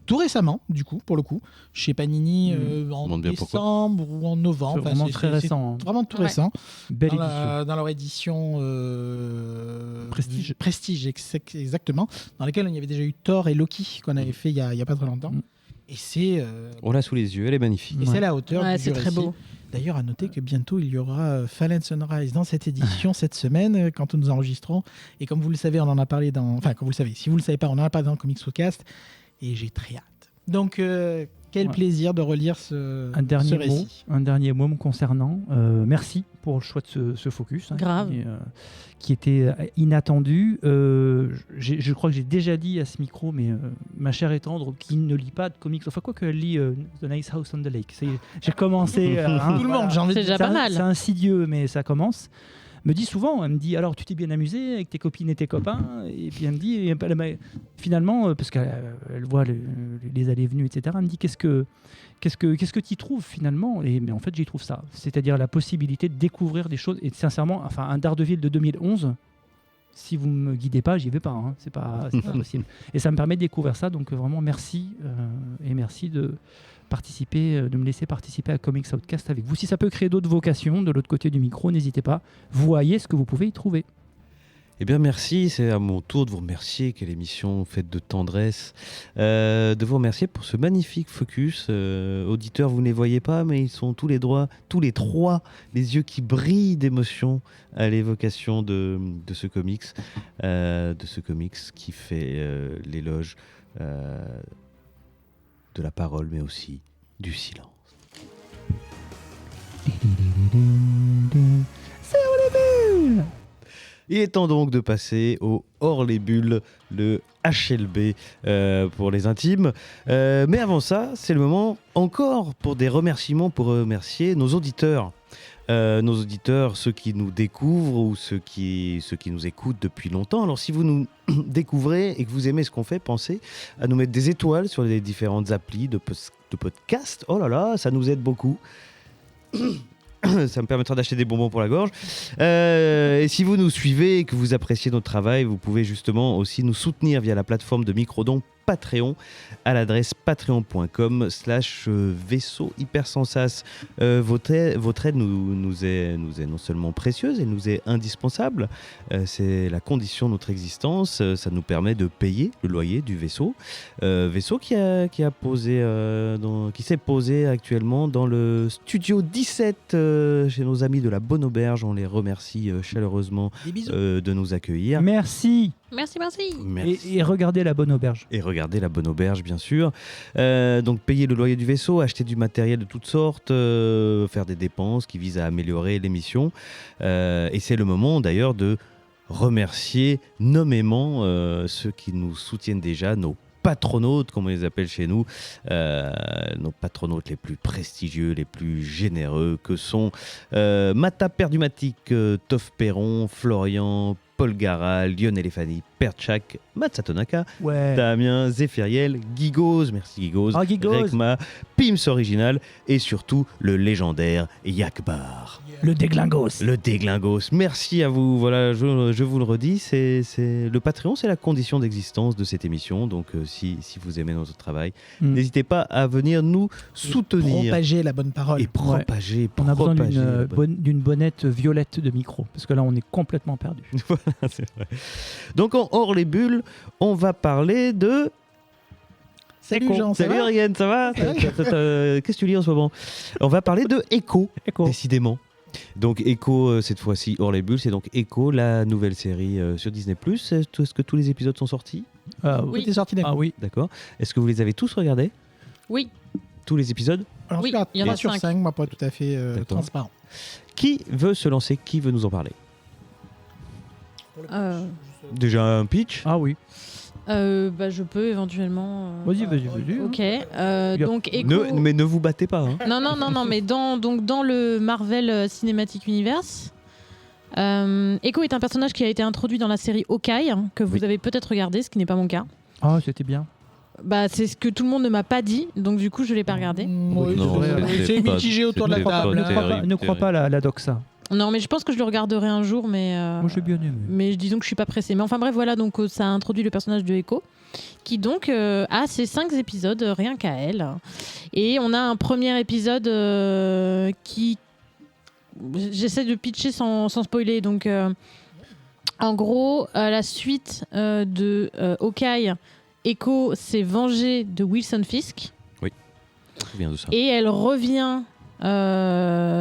tout récemment, du coup, pour le coup, chez Panini en décembre ou en novembre. C'est vraiment très récent. C'est vraiment tout récent. Belle dans édition. Dans leur édition Prestige, exactement, dans laquelle il y avait déjà eu Thor et Loki qu'on avait fait il y a pas très longtemps. Et c'est... On l'a sous les yeux, elle est magnifique. Et c'est à la hauteur du c'est très récit. beau. D'ailleurs, à noter que bientôt, il y aura Fallen Sunrise dans cette édition cette semaine, quand nous enregistrons. Et comme vous le savez, on en a parlé dans... Enfin, comme vous le savez, si vous ne le savez pas, on en a parlé dans le Comics Podcast. Et j'ai très hâte. Donc, quel plaisir de relire ce récit. Un dernier mot me concernant. Merci pour le choix de ce focus. Grave. Qui était inattendu. Je crois que j'ai déjà dit à ce micro, mais ma chère et tendre, qui ne lit pas de comics, enfin quoi qu'elle lit The Nice House on the Lake. J'ai commencé... Tout le monde, j'ai envie de C'est déjà pas mal. C'est insidieux, mais ça commence. Me dit souvent, elle me dit alors tu t'es bien amusé avec tes copines et tes copains, et puis elle me dit finalement, parce qu'elle voit les allées et venues, etc., elle me dit qu'est-ce que tu y trouves finalement, mais en fait j'y trouve ça, c'est-à-dire la possibilité de découvrir des choses, et sincèrement, enfin un Daredevil de 2011, si vous ne me guidez pas, j'y vais pas, hein. C'est pas possible, et ça me permet de découvrir ça, donc vraiment merci, et merci de me laisser participer à Comics Outcast avec vous. Si ça peut créer d'autres vocations de l'autre côté du micro, n'hésitez pas. Voyez ce que vous pouvez y trouver. Eh bien, merci. C'est à mon tour de vous remercier. Quelle émission faite de tendresse. De vous remercier pour ce magnifique focus. Auditeurs, vous ne les voyez pas, mais ils sont tous les trois, les yeux qui brillent d'émotion à l'évocation de ce comics. Qui fait l'éloge de la parole, mais aussi du silence. Il est temps donc de passer au Hors les bulles, le HLB pour les intimes. Mais avant ça, c'est le moment encore pour des remerciements, pour remercier nos auditeurs. Ceux qui nous découvrent ou ceux qui nous écoutent depuis longtemps. Alors si vous nous découvrez et que vous aimez ce qu'on fait, pensez à nous mettre des étoiles sur les différentes applis de podcast. Oh là là, ça nous aide beaucoup. Ça me permettra d'acheter des bonbons pour la gorge. Et si vous nous suivez et que vous appréciez notre travail, vous pouvez justement aussi nous soutenir via la plateforme de microdons Patreon à l'adresse patreon.com/vaisseau hypersensas. Votre aide nous est non seulement précieuse, elle nous est indispensable. C'est la condition de notre existence. Ça nous permet de payer le loyer du vaisseau. Vaisseau qui s'est posé actuellement dans le studio 17 chez nos amis de la Bonne Auberge. On les remercie chaleureusement de nous accueillir. Merci. Merci. Et regardez la Bonne Auberge. Et regardez la Bonne Auberge, bien sûr. Donc, payer le loyer du vaisseau, acheter du matériel de toutes sortes, faire des dépenses qui visent à améliorer l'émission. Et c'est le moment, d'ailleurs, de remercier nommément ceux qui nous soutiennent déjà, nos patronautes, comme on les appelle chez nous, nos patronautes les plus prestigieux, les plus généreux, que sont Mata Perdumatic, Toff Perron, Florian, Paul Garal, Lionel Efani, Perchak, Matsatonaka, Ouais. Damien, Zéphiriel, Gigos, merci Gigos, Ah, Gigos. Rekma, Pims Original et surtout le légendaire Yakbar. Le déglingos. Le déglingos. Merci à vous. Voilà, je vous le redis, le Patreon, c'est la condition d'existence de cette émission. Donc, si vous aimez notre travail, n'hésitez pas à venir nous soutenir Propager la bonne parole. et propager. On a besoin propager d'une la bonne- d'une bonnette violette de micro, parce que là, on est complètement perdu. Voilà, c'est vrai. Donc, hors les bulles, on va parler de. Salut Echo. Jean, ça Salut va Ariane, ça va Ça va Qu'est-ce que tu lis en ce moment? On va parler de Echo, Echo. décidément. Donc Echo, cette fois-ci hors les bulles, c'est donc Echo, la nouvelle série sur Disney+. Est-ce que tous les épisodes sont sortis? Oui. T'es sorti d'un Ah coup. oui. D'accord. Est-ce que vous les avez tous regardés? Oui. Tous les épisodes? Alors, Oui, sur il y en a 3 sur 5, moi pas tout à fait D'accord. transparent. Qui veut se lancer? Qui veut nous en parler? Euh, Déjà un pitch? Ah oui. je peux éventuellement. Vas-y. Ok. a- Donc Echo. Mais ne vous battez pas. Hein. Non, mais dans le Marvel Cinematic Universe, Echo est un personnage qui a été introduit dans la série Hawkeye, que vous Oui. avez peut-être regardé, ce qui n'est pas mon cas. Ah, c'était bien. Bah, c'est ce que tout le monde ne m'a pas dit, donc du coup, je l'ai pas regardé. Oui, Non, c'est pas- mitigé autour de la c'était pas table. terrible. hein. Ne crois pas la doxa. Non, mais je pense que je le regarderai un jour, mais. Moi, j'ai bien aimé. Mais disons que je suis pas pressée. Mais enfin bref, voilà, donc ça a introduit le personnage de Echo, qui donc a ses 5 épisodes rien qu'à elle. Et on a un premier épisode qui... J'essaie de pitcher sans spoiler. Donc en gros, à la suite de Hawkeye, Echo s'est vengée de Wilson Fisk. Je me souviens de ça. Et elle revient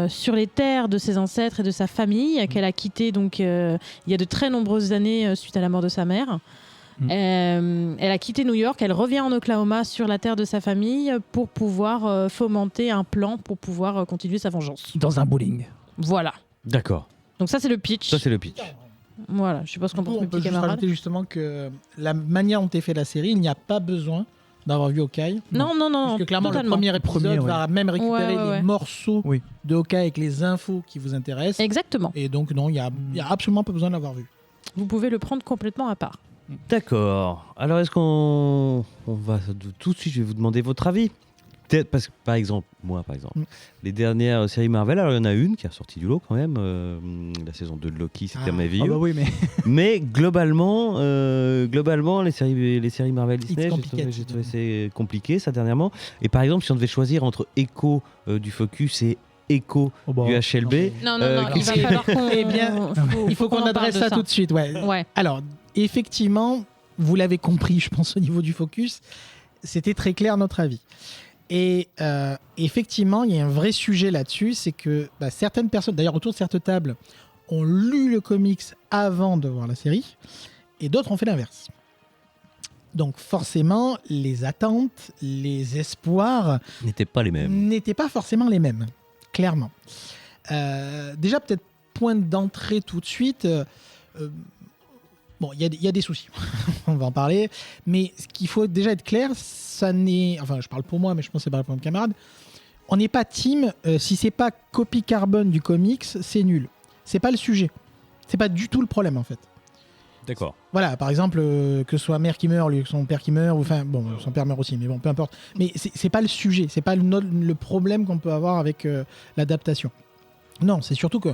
sur les terres de ses ancêtres et de sa famille, qu'elle a quitté donc il y a de très nombreuses années suite à la mort de sa mère. Elle a quitté New York, elle revient en Oklahoma sur la terre de sa famille pour pouvoir fomenter un plan pour pouvoir continuer sa vengeance. Dans un bowling. Voilà. D'accord. Donc ça c'est le pitch. Ça, c'est le pitch. Voilà, je sais pas ce qu'en Du coup, pense on mes peut petits juste camarades. rajouter justement que la manière dont est fait la série, il n'y a pas besoin d'avoir vu Hawkeye. Non, Parce que clairement, totalement. le premier épisode Premier, ouais. va même récupérer Ouais. les morceaux Oui. de Hawkeye avec les infos qui vous intéressent. Exactement. Et donc, non, il n'y a absolument pas besoin de l'avoir vu. Vous pouvez le prendre complètement à part. D'accord. Alors, est-ce qu'on va tout de suite, je vais vous demander votre avis. Peut-être parce que, par exemple, les dernières séries Marvel, alors il y en a une qui a sorti du lot quand même, la saison 2 de Loki, c'était Ah. ma vie. Ah bah oui, mais Mais globalement, les séries Marvel Disney, complicated. j'ai trouvé c'est compliqué ça dernièrement. Et par exemple, si on devait choisir entre Echo du Focus et Echo oh bah, du HLB, Non, alors, il va falloir qu'on... Eh bien, il faut qu'on en parle adresse de ça tout de suite. Ouais. Ouais. Alors, effectivement, vous l'avez compris, je pense, au niveau du focus, c'était très clair notre avis. Et effectivement, il y a un vrai sujet là-dessus, c'est que certaines personnes, d'ailleurs autour de cette table, ont lu le comics avant de voir la série, et d'autres ont fait l'inverse. Donc forcément, les attentes, les espoirs n'étaient pas les mêmes. n'étaient pas forcément les mêmes, clairement. Déjà, peut-être point d'entrée tout de suite. Bon, il y a des soucis, on va en parler. Mais ce qu'il faut déjà être clair, ça n'est... Enfin, je parle pour moi, mais je pense que c'est pareil pour mes camarades. On n'est pas team, si c'est pas copie carbone du comics, c'est nul. C'est pas le sujet. C'est pas du tout le problème, en fait. D'accord. Voilà, par exemple, que ce soit mère qui meurt, lui, son père qui meurt, ou enfin, bon, son père meurt aussi, mais bon, peu importe. Mais c'est pas le sujet, c'est pas le problème qu'on peut avoir avec l'adaptation. Non, c'est surtout que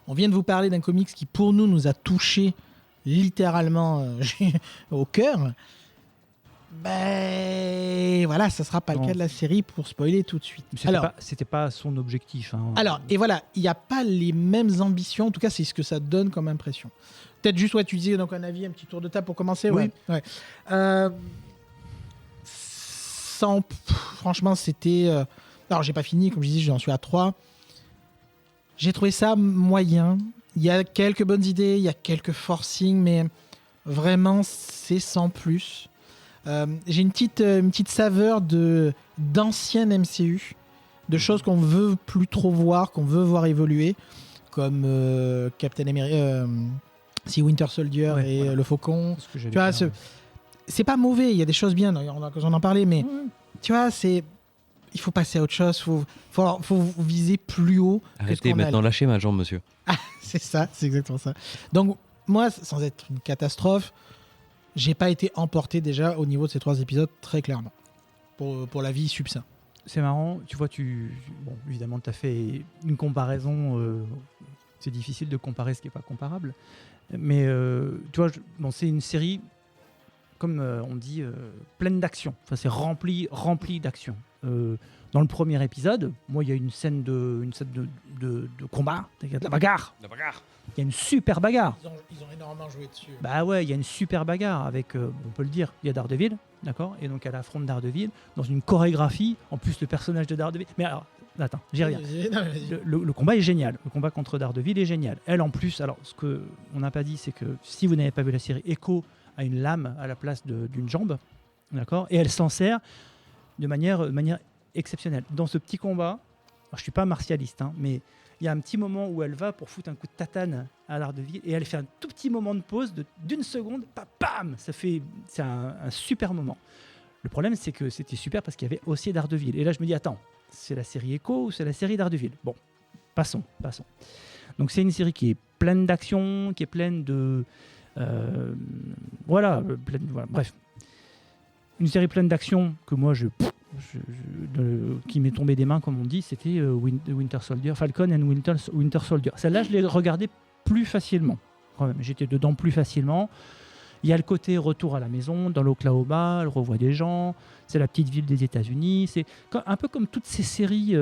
on vient de vous parler d'un comics qui, pour nous a touché littéralement au cœur. Ben voilà, ça sera pas Non. le cas de la série pour spoiler tout de suite. c'était pas son objectif. Hein. Alors, et voilà, il n'y a pas les mêmes ambitions. En tout cas, c'est ce que ça donne comme impression. Peut-être juste, tu disais donc un avis, un petit tour de table pour commencer. Oui. Ouais. Franchement, c'était... Alors, j'ai pas fini, comme je disais, j'en suis à 3. J'ai trouvé ça moyen. Il y a quelques bonnes idées, il y a quelques forcings, mais vraiment, c'est sans plus. J'ai une petite saveur d'ancienne MCU, de choses qu'on veut plus trop voir, qu'on veut voir évoluer, comme Captain America, Winter Soldier Ouais, et voilà. le Faucon. C'est ce que j'allais Tu vois, dire. c'est pas mauvais, il y a des choses bien, on a l'occasion d'en parler, mais tu vois, il faut passer à autre chose, faut viser plus haut. Arrêtez maintenant, lâchez ma jambe, monsieur. C'est ça, c'est exactement ça. Donc, moi, sans être une catastrophe, j'ai pas été emporté déjà au niveau de ces 3 épisodes, très clairement, pour la vie succinct. C'est marrant, tu vois, bon, évidemment, tu as fait une comparaison. C'est difficile de comparer ce qui n'est pas comparable. Mais tu vois, c'est une série, comme on dit, pleine d'action. Enfin, c'est rempli d'action. Dans le premier épisode, moi, il y a une scène de combat, il y a de la bagarre. Il y a une super bagarre. Ils ont énormément joué dessus. Bah ouais, il y a une super bagarre avec, on peut le dire, il y a Daredevil, d'accord ? Et donc elle affronte Daredevil dans une chorégraphie, en plus le personnage de Daredevil. Mais alors, attends, j'y reviens. Le combat est génial, le combat contre Daredevil est génial. Elle en plus, alors ce qu'on n'a pas dit, c'est que si vous n'avez pas vu la série, Echo a une lame à la place d'une jambe, d'accord ? Et elle s'en sert de manière exceptionnelle. Dans ce petit combat, alors, je ne suis pas martialiste, hein, mais il y a un petit moment où elle va pour foutre un coup de tatane à Daredevil et elle fait un tout petit moment de pause d'une seconde, bam, c'est un super moment. Le problème, c'est que c'était super parce qu'il y avait aussi Daredevil. Et là, je me dis, attends, c'est la série Echo ou c'est la série Daredevil ? Bon, passons. Donc c'est une série qui est pleine d'action, qui est pleine de... bref. Une série pleine d'action que moi, qui m'est tombé des mains, comme on dit, c'était Winter Soldier, Falcon and Winter Soldier. Celle-là, je l'ai regardée plus facilement. Quand même, j'étais dedans plus facilement. Il y a le côté retour à la maison, dans l'Oklahoma, elle revoit des gens, c'est la petite ville des États-Unis. C'est un peu comme toutes ces séries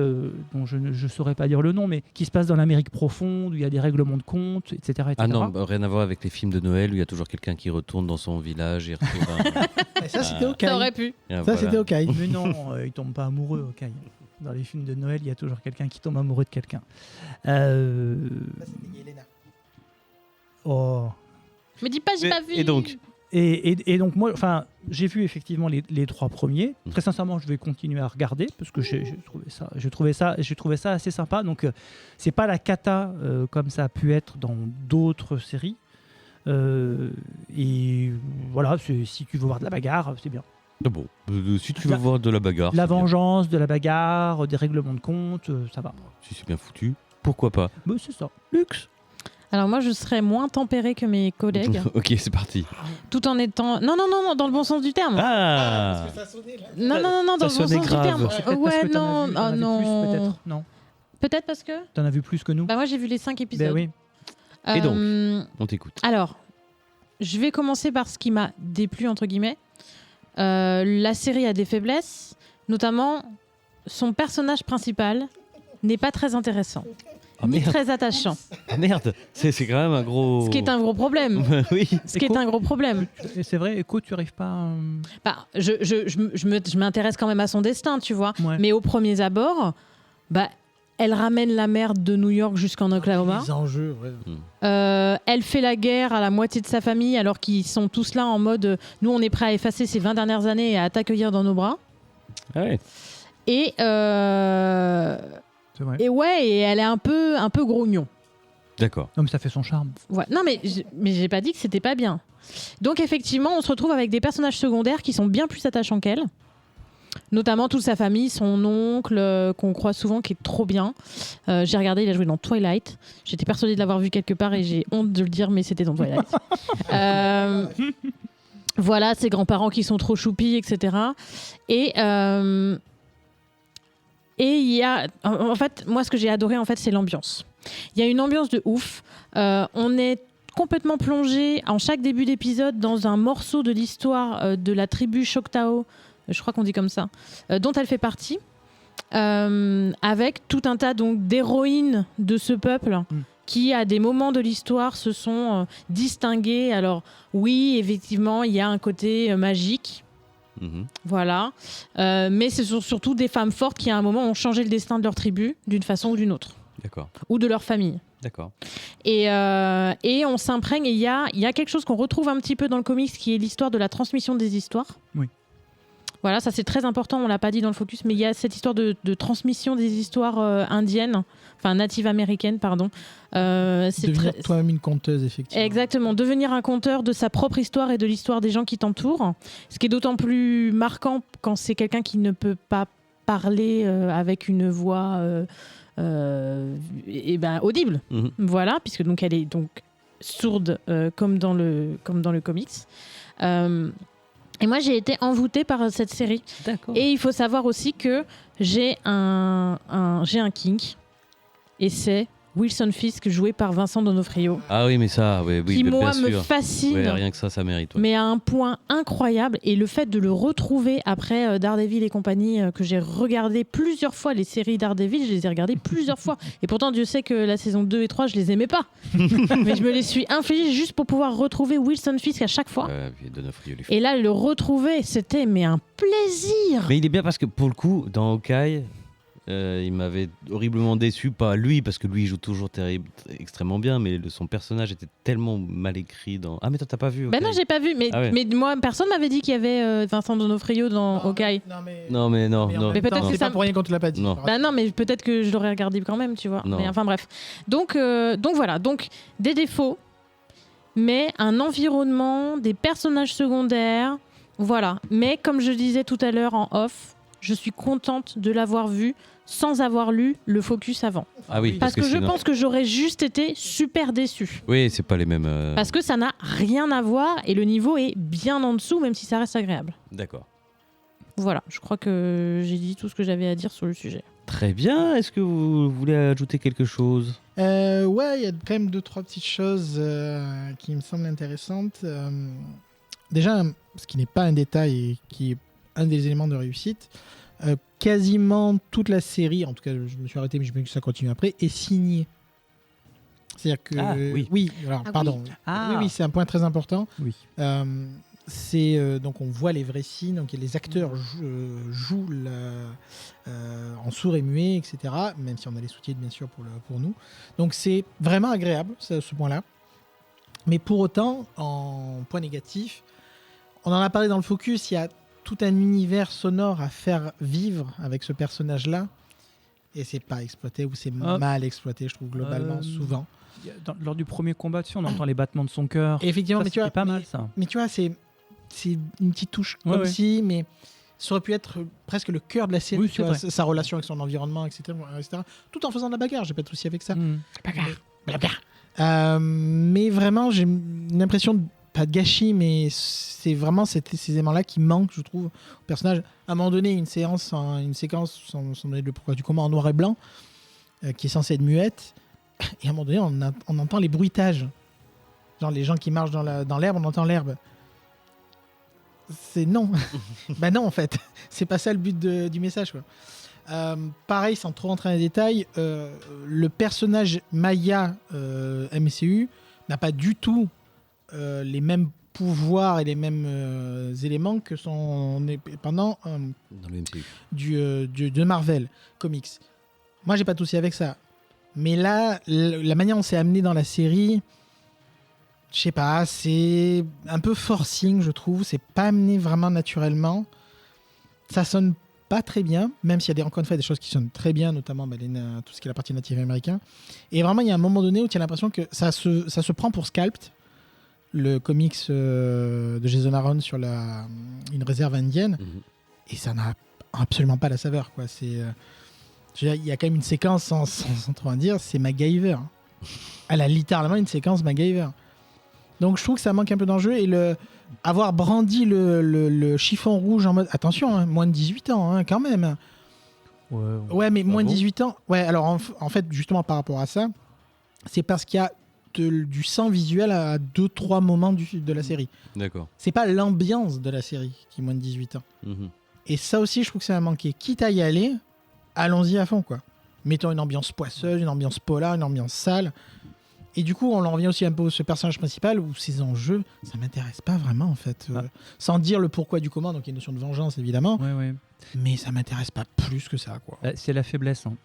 dont je ne saurais pas dire le nom, mais qui se passent dans l'Amérique profonde, où il y a des règlements de compte, etc. Ah non, rien à voir avec les films de Noël où il y a toujours quelqu'un qui retourne dans son village et retrouve un... Ça, c'était OK. Ça aurait pu. C'était OK. Mais non, ils tombent pas amoureux, OK. Dans les films de Noël, il y a toujours quelqu'un qui tombe amoureux de quelqu'un. C'était Yelena. Oh... Me dis pas, j'ai pas vu. Et donc et donc moi, enfin, j'ai vu effectivement les 3 premiers. Très sincèrement, je vais continuer à regarder parce que j'ai trouvé ça assez sympa. Donc c'est pas la cata comme ça a pu être dans d'autres séries. Et voilà, si tu veux voir de la bagarre, c'est bien. Ah bon, si tu veux voir de la bagarre, La vengeance, de la bagarre, des règlements de compte, ça va. Si c'est bien foutu, pourquoi pas. Mais c'est ça. Luxe. Alors moi, je serais moins tempérée que mes collègues, Ok, c'est parti. tout en étant... Non, dans le bon sens du terme. Ah, Parce que ça sonnait, là. Non, dans le bon sens sonnait grave. du terme. C'est peut-être parce que t'en as vu plus, peut-être. Non. Peut-être parce que... T'en as vu plus que nous. Bah moi, j'ai vu les 5 épisodes. Ben oui. Et donc on t'écoute. Alors, je vais commencer par ce qui m'a déplu, entre guillemets. La série a des faiblesses, notamment son personnage principal n'est pas très intéressant, Ah ni merde, très attachant. ah, merde. C'est quand même un gros... Ce qui est un gros problème. Oui. Ce qui est un gros problème. Et c'est vrai, Echo, tu arrives pas à... Bah, je m'intéresse quand même à son destin, tu vois. Ouais. Mais au premier abord, bah, elle ramène la merde de New York jusqu'en Oklahoma. Les enjeux, ouais. Elle fait la guerre à la moitié de sa famille alors qu'ils sont tous là en mode nous on est prêts à effacer ces 20 dernières années et à t'accueillir dans nos bras. Ah ouais. Et C'est vrai. et elle est un peu grognon. D'accord. Non, mais ça fait son charme. Ouais. Non mais j'ai pas dit que c'était pas bien. Donc effectivement on se retrouve avec des personnages secondaires qui sont bien plus attachants qu'elle. Notamment toute sa famille, son oncle, qu'on croit souvent, qui est trop bien. J'ai regardé, il a joué dans Twilight. J'étais persuadée de l'avoir vu quelque part et j'ai honte de le dire, mais c'était dans Twilight. Voilà, ses grands-parents qui sont trop choupis, etc. Et il y a... En fait, moi, ce que j'ai adoré, en fait, c'est l'ambiance. Il y a une ambiance de ouf. On est complètement plongé, en chaque début d'épisode, dans un morceau de l'histoire de la tribu Choctaw, je crois qu'on dit comme ça, dont elle fait partie, avec tout un tas donc d'héroïnes de ce peuple qui, à des moments de l'histoire, se sont distinguées. Alors oui, effectivement, il y a un côté magique, voilà, mais ce sont surtout des femmes fortes qui, à un moment, ont changé le destin de leur tribu d'une façon ou d'une autre. D'accord. Ou de leur famille. D'accord. Et on s'imprègne, et il y a quelque chose qu'on retrouve un petit peu dans le comics, qui est l'histoire de la transmission des histoires. Oui. Voilà, ça c'est très important, on l'a pas dit dans le focus, mais il y a cette histoire de transmission des histoires indiennes, enfin natives américaines, pardon. C'est Devenir toi-même une conteuse, effectivement. Exactement, devenir un conteur de sa propre histoire et de l'histoire des gens qui t'entourent. Ce qui est d'autant plus marquant quand c'est quelqu'un qui ne peut pas parler avec une voix audible. Voilà, puisque donc elle est donc sourde comme dans le comics. Et moi, j'ai été envoûtée par cette série. D'accord. Et il faut savoir aussi que j'ai un kink. Et c'est Wilson Fisk, joué par Vincent D'Onofrio. Ah oui, mais ça, oui, Qui, bien moi, sûr. me fascine. Ouais, rien que ça mérite. Ouais. Mais à un point incroyable. Et le fait de le retrouver après Daredevil et compagnie, que j'ai regardé plusieurs fois, les séries Daredevil, je les ai regardées plusieurs fois. Et pourtant, Dieu sait que la saison 2 et 3, je les aimais pas. Mais je me les suis infligées juste pour pouvoir retrouver Wilson Fisk à chaque fois. Puis D'Onofrio, il est fou. Et là, le retrouver, c'était un plaisir. Mais il est bien parce que pour le coup, dans Hawkeye, il m'avait horriblement déçu, pas lui, parce que lui il joue toujours extrêmement bien, mais son personnage était tellement mal écrit dans... Ah mais toi t'as pas vu Hawkeye. Ben non, j'ai pas vu, mais, Ah ouais. mais moi, personne m'avait dit qu'il y avait Vincent D'Onofrio dans Hawkeye. Non mais non. Mais peut-être que c'est ça pas pour rien qu'on te l'a pas dit. Non. Bah non, mais peut-être que je l'aurais regardé quand même, tu vois. Non. Mais enfin bref. Donc voilà, donc des défauts, mais un environnement, des personnages secondaires, voilà. Mais comme je disais tout à l'heure en off, je suis contente de l'avoir vu sans avoir lu le focus avant. Ah oui, Parce que je sinon- pense que j'aurais juste été super déçue. Oui, c'est pas les mêmes... Parce que ça n'a rien à voir et le niveau est bien en dessous, même si ça reste agréable. D'accord. Voilà, je crois que j'ai dit tout ce que j'avais à dire sur le sujet. Très bien, est-ce que vous voulez ajouter quelque chose? Ouais, il y a quand même 2-3 petites choses qui me semblent intéressantes. Déjà, ce qui n'est pas un détail et qui est un des éléments de réussite, quasiment toute la série, en tout cas je me suis arrêté mais je me dis que ça continue après, est signée. C'est-à-dire que... Ah, oui. alors Ah, pardon. Ah. Oui, c'est un point très important. Oui. Donc on voit les vrais signes, donc les acteurs jouent en sourd et muet, etc. Même si on a les sous-titres bien sûr pour nous. Donc c'est vraiment agréable ce point-là. Mais pour autant, en point négatif, on en a parlé dans le focus, il y a tout un univers sonore à faire vivre avec ce personnage-là. Et c'est pas exploité ou c'est mal exploité, je trouve, globalement, souvent. Lors du premier combat, on entend les battements de son cœur. Et effectivement, Ça, mais tu vois, c'était pas mal ça. mais tu vois, c'est une petite touche Ouais, comme ouais. si, mais ça aurait pu être presque le cœur de la série, Oui, tu c'est vois, vrai. sa relation avec son environnement, etc., tout en faisant de la bagarre, j'ai pas de souci avec ça. Mm. Mais vraiment, j'ai l'impression, pas de gâchis, mais c'est vraiment ces éléments-là qui manquent, je trouve, au personnage. À un moment donné, une séquence, sans donner le pourquoi du comment, en noir et blanc, qui est censée être muette, et à un moment donné, on entend les bruitages. Genre les gens qui marchent dans l'herbe, on entend l'herbe. C'est non. Bah non, en fait. C'est pas ça le but du message, quoi. Pareil, sans trop rentrer dans les détails, le personnage Maya MCU n'a pas du tout les mêmes pouvoirs et les mêmes éléments que son pendant Dans le MCU. de Marvel Comics. Moi, j'ai pas de souci avec ça. Mais là, la manière dont c'est amené dans la série, je sais pas, c'est un peu forcing, je trouve. C'est pas amené vraiment naturellement. Ça sonne pas très bien, même s'il y a encore une fois des choses qui sonnent très bien, notamment tout ce qui est la partie native américaine. Et vraiment, il y a un moment donné où tu as l'impression que ça se prend pour Scalped, le comics de Jason Aaron sur une réserve indienne, et ça n'a absolument pas la saveur, quoi. Il y a quand même une séquence, sans trop en dire, c'est MacGyver. Elle a littéralement une séquence MacGyver. Donc je trouve que ça manque un peu d'enjeu, et avoir brandi le chiffon rouge en mode attention, hein, moins de 18 ans, hein, quand même. Ouais, mais moins de 18 ans. Ouais, alors en fait, justement par rapport à ça, c'est parce qu'il y a du sang visuel à 2-3 moments de la série. D'accord. C'est pas l'ambiance de la série qui est moins de 18 ans. Mhm. Et ça aussi, je trouve que ça a manqué. Quitte à y aller, allons-y à fond, quoi. Mettons une ambiance poisseuse, une ambiance polar, une ambiance sale. Et du coup, on en revient aussi un peu à ce personnage principal où ses enjeux, ça m'intéresse pas vraiment, en fait. Sans dire le pourquoi du comment, donc il y a une notion de vengeance, évidemment. Ouais. Mais ça m'intéresse pas plus que ça, quoi. C'est la faiblesse. Hein.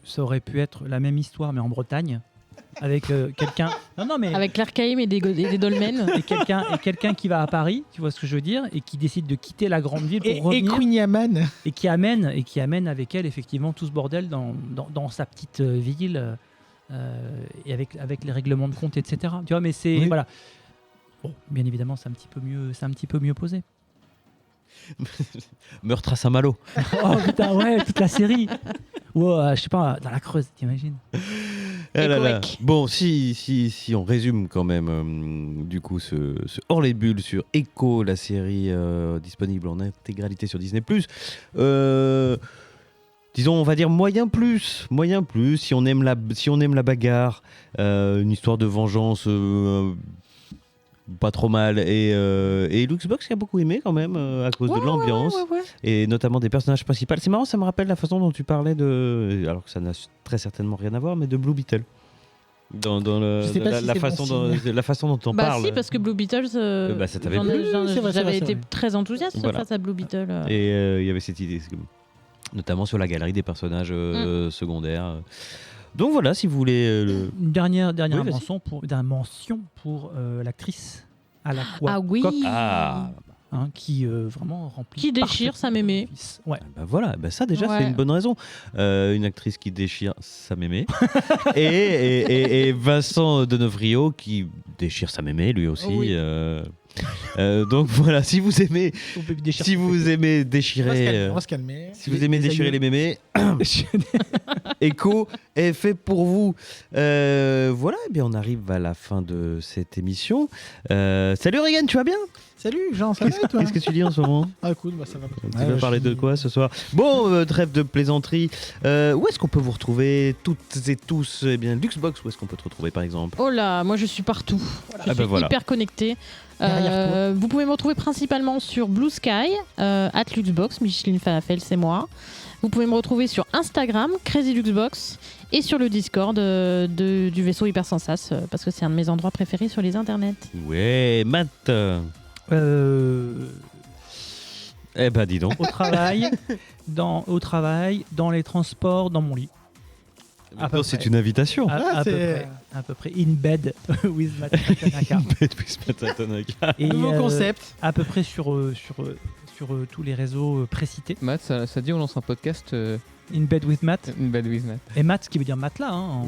Ça aurait pu être la même histoire, mais en Bretagne. avec quelqu'un. Non, mais Avec l'Archaïm et des dolmens. et quelqu'un qui va à Paris, tu vois ce que je veux dire, et qui décide de quitter la grande ville pour Et revenir Queen Yaman. et qui amène avec elle effectivement tout ce bordel dans sa petite ville et avec les règlements de compte, etc. Tu vois, mais c'est Oui. voilà. Bon, bien évidemment, c'est un petit peu mieux posé. Meurtre à Saint-Malo. Oh putain, ouais, toute la série. Ou je sais pas, dans la Creuse, t'imagines. Ah là là. Echoec. Bon, si on résume quand même, du coup, ce Hors les bulles sur Echo, la série disponible en intégralité sur Disney+. Disons, on va dire moyen plus, si on aime la bagarre, une histoire de vengeance pas trop mal, et Luxbox qui a beaucoup aimé quand même à cause de l'ambiance Ouais. et notamment des personnages principaux. C'est marrant, ça me rappelle la façon dont tu parlais alors que ça n'a très certainement rien à voir, mais de Blue Beetle. Dans Je sais pas si la c'est façon bon signe. la façon dont on Bah parle. si, parce que Blue Beetle, bah, ça t'avait j'en- plu. j'en- C'est vrai, j'avais c'est été vrai. très enthousiaste Voilà. face à Blue Beetle. Et il y avait cette idée, notamment sur la galerie des personnages secondaires. Donc voilà, si vous voulez. Une dernière Oui, vas-y. mention pour l'actrice à la fois Ah oui. qui vraiment remplit Qui déchire sa parfaitement mémé. l'office. Ouais. Bah voilà, bah ça déjà Ouais. c'est une bonne raison. Une actrice qui déchire sa mémé et Vincent Denevrio qui déchire sa mémé lui aussi. Oui. Donc voilà, si vous aimez On peut déchirer si son vous pétard. aimez On va se déchirer calmer, on va se calmer. si vous aimez les déchirer aïeux. les mémés, Echo est fait pour vous. Voilà, eh bien on arrive à la fin de cette émission. Salut Regan, tu vas bien? Salut Jean, ça va et toi? Qu'est-ce que tu dis en ce moment? Ah écoute, bah, ça va. Tu vas parler de quoi ce soir? Bon, trêve de plaisanterie. Où est-ce qu'on peut vous retrouver toutes et tous? Eh bien, Luxbox, où est-ce qu'on peut te retrouver par exemple? Oh là, moi je suis partout. Je Ah suis bah voilà. hyper connectée. Derrière Vous pouvez me retrouver principalement sur Blue Sky, @Luxbox, Micheline Falafel, c'est moi. Vous pouvez me retrouver sur Instagram, Crazy Luxbox, et sur le Discord du vaisseau Hypersensas, parce que c'est un de mes endroits préférés sur les internets. Ouais, Matt. Eh ben dis donc. Au travail, dans les transports, dans mon lit. À peu C'est près. une invitation. À peu près in bed with Matt Tanaka. Et, Nouveau concept. à peu près sur tous les réseaux précités. Matt, ça dit on lance un podcast In bed with Matt. une bad with Matt. Et Matt, ce qui veut dire matelas. Hein,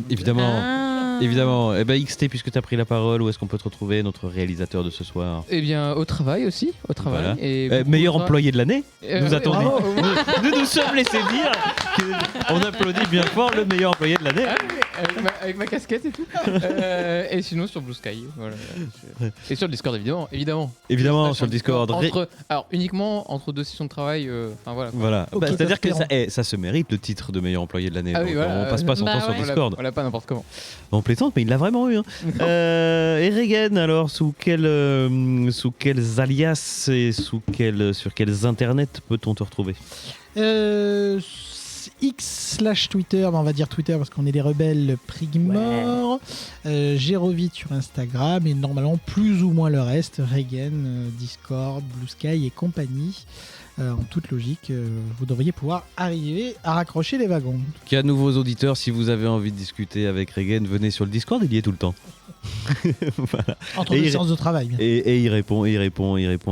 Évidemment. Ah. Évidemment. Eh ben XT, puisque tu as pris la parole, où est-ce qu'on peut te retrouver, notre réalisateur de ce soir? Eh bien, au travail aussi, au travail. Voilà. Et Meilleur beaucoup de employé de l'année? tra- nous oui, attendez. bravo. Nous sommes laissés dire qu'on applaudit bien fort le meilleur employé de l'année. Ah oui, avec ma casquette et tout. Et sinon sur Blue Sky. Voilà. Et sur le Discord, évidemment. Évidemment, sur le Discord. Alors, uniquement entre deux sessions de travail. Enfin voilà. Voilà. Ok, Bah, c'est-à-dire que espérons. ça se mérite le titre de meilleur employé de l'année. Ah Donc, oui, voilà. on passe pas son Bah temps sur ouais. Discord. On l'a pas n'importe comment. On plaisante, mais il l'a vraiment eu. Hein. Et Regan, alors, sous quels alias et sur quels internets peut-on te retrouver? X/Twitter, on va dire Twitter parce qu'on est des rebelles Prigmore. Gérovite sur Instagram et normalement plus ou moins le reste, Regan, Discord, Blue Sky et compagnie. En toute logique, vous devriez pouvoir arriver à raccrocher les wagons. Qu'il y a de nouveaux auditeurs, si vous avez envie de discuter avec Regan, venez sur le Discord, il y est tout le temps. Voilà. Entre Et deux il- séances de travail. Bien. Et il répond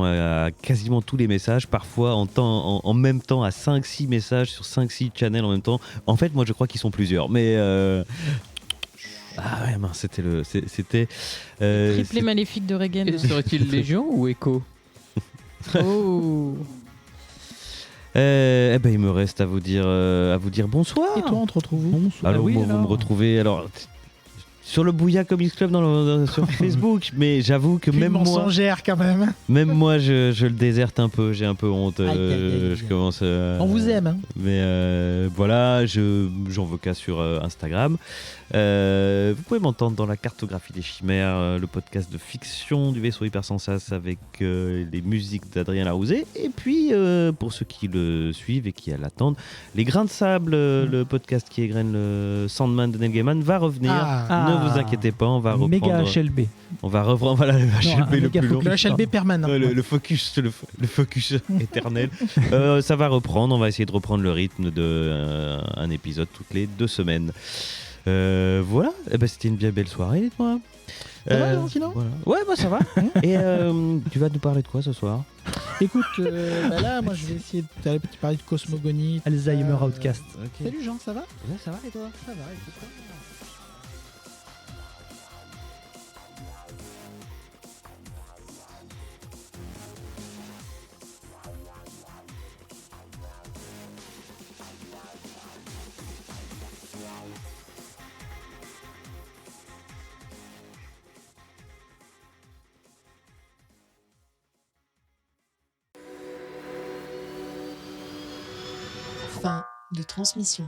à quasiment tous les messages, parfois en même temps à 5-6 messages sur 5-6 channels en même temps. En fait, moi je crois qu'ils sont plusieurs, mais ah ouais, mince, c'était Triplé maléfique de Regan. Et serait-il Légion ou Echo? Oh. eh ben il me reste à vous dire bonsoir. Et toi, on te retrouve où? Bonsoir. Alors, Ah oui, moi, vous alors. me retrouvez sur le Bouilla Comics Club sur Facebook, mais j'avoue que Plus même moi, mensongère quand même. je le déserte un peu, j'ai un peu honte. Aïe, aïe, aïe. Je commence. On vous aime. Hein. Mais voilà, j'en veux qu'à sur Instagram. Vous pouvez m'entendre dans la cartographie des chimères, le podcast de fiction du vaisseau Hypersensas avec les musiques d'Adrien Larouzet. Et puis, pour ceux qui le suivent et qui l'attendent, Les Grains de Sable, le podcast qui égrène le Sandman de Neil Gaiman, va revenir. Ah. Ne vous inquiétez pas, on va reprendre. Méga HLB. On va reprendre voilà, le HLB un le méga plus long. Le HLB permanent. Ouais, le focus éternel. Ça va reprendre. On va essayer de reprendre le rythme de un épisode toutes les 2 semaines. Voilà, eh ben, c'était une bien belle soirée, toi. Ça va, non, sinon voilà. Ouais, bah ça va. Et tu vas nous parler de quoi ce soir? Écoute, là, moi, je vais essayer de te parler de cosmogonie. Alzheimer Outcast. Salut Jean, ça va? Ouais, ça va et toi? Ça va, écoute. Fin de transmission.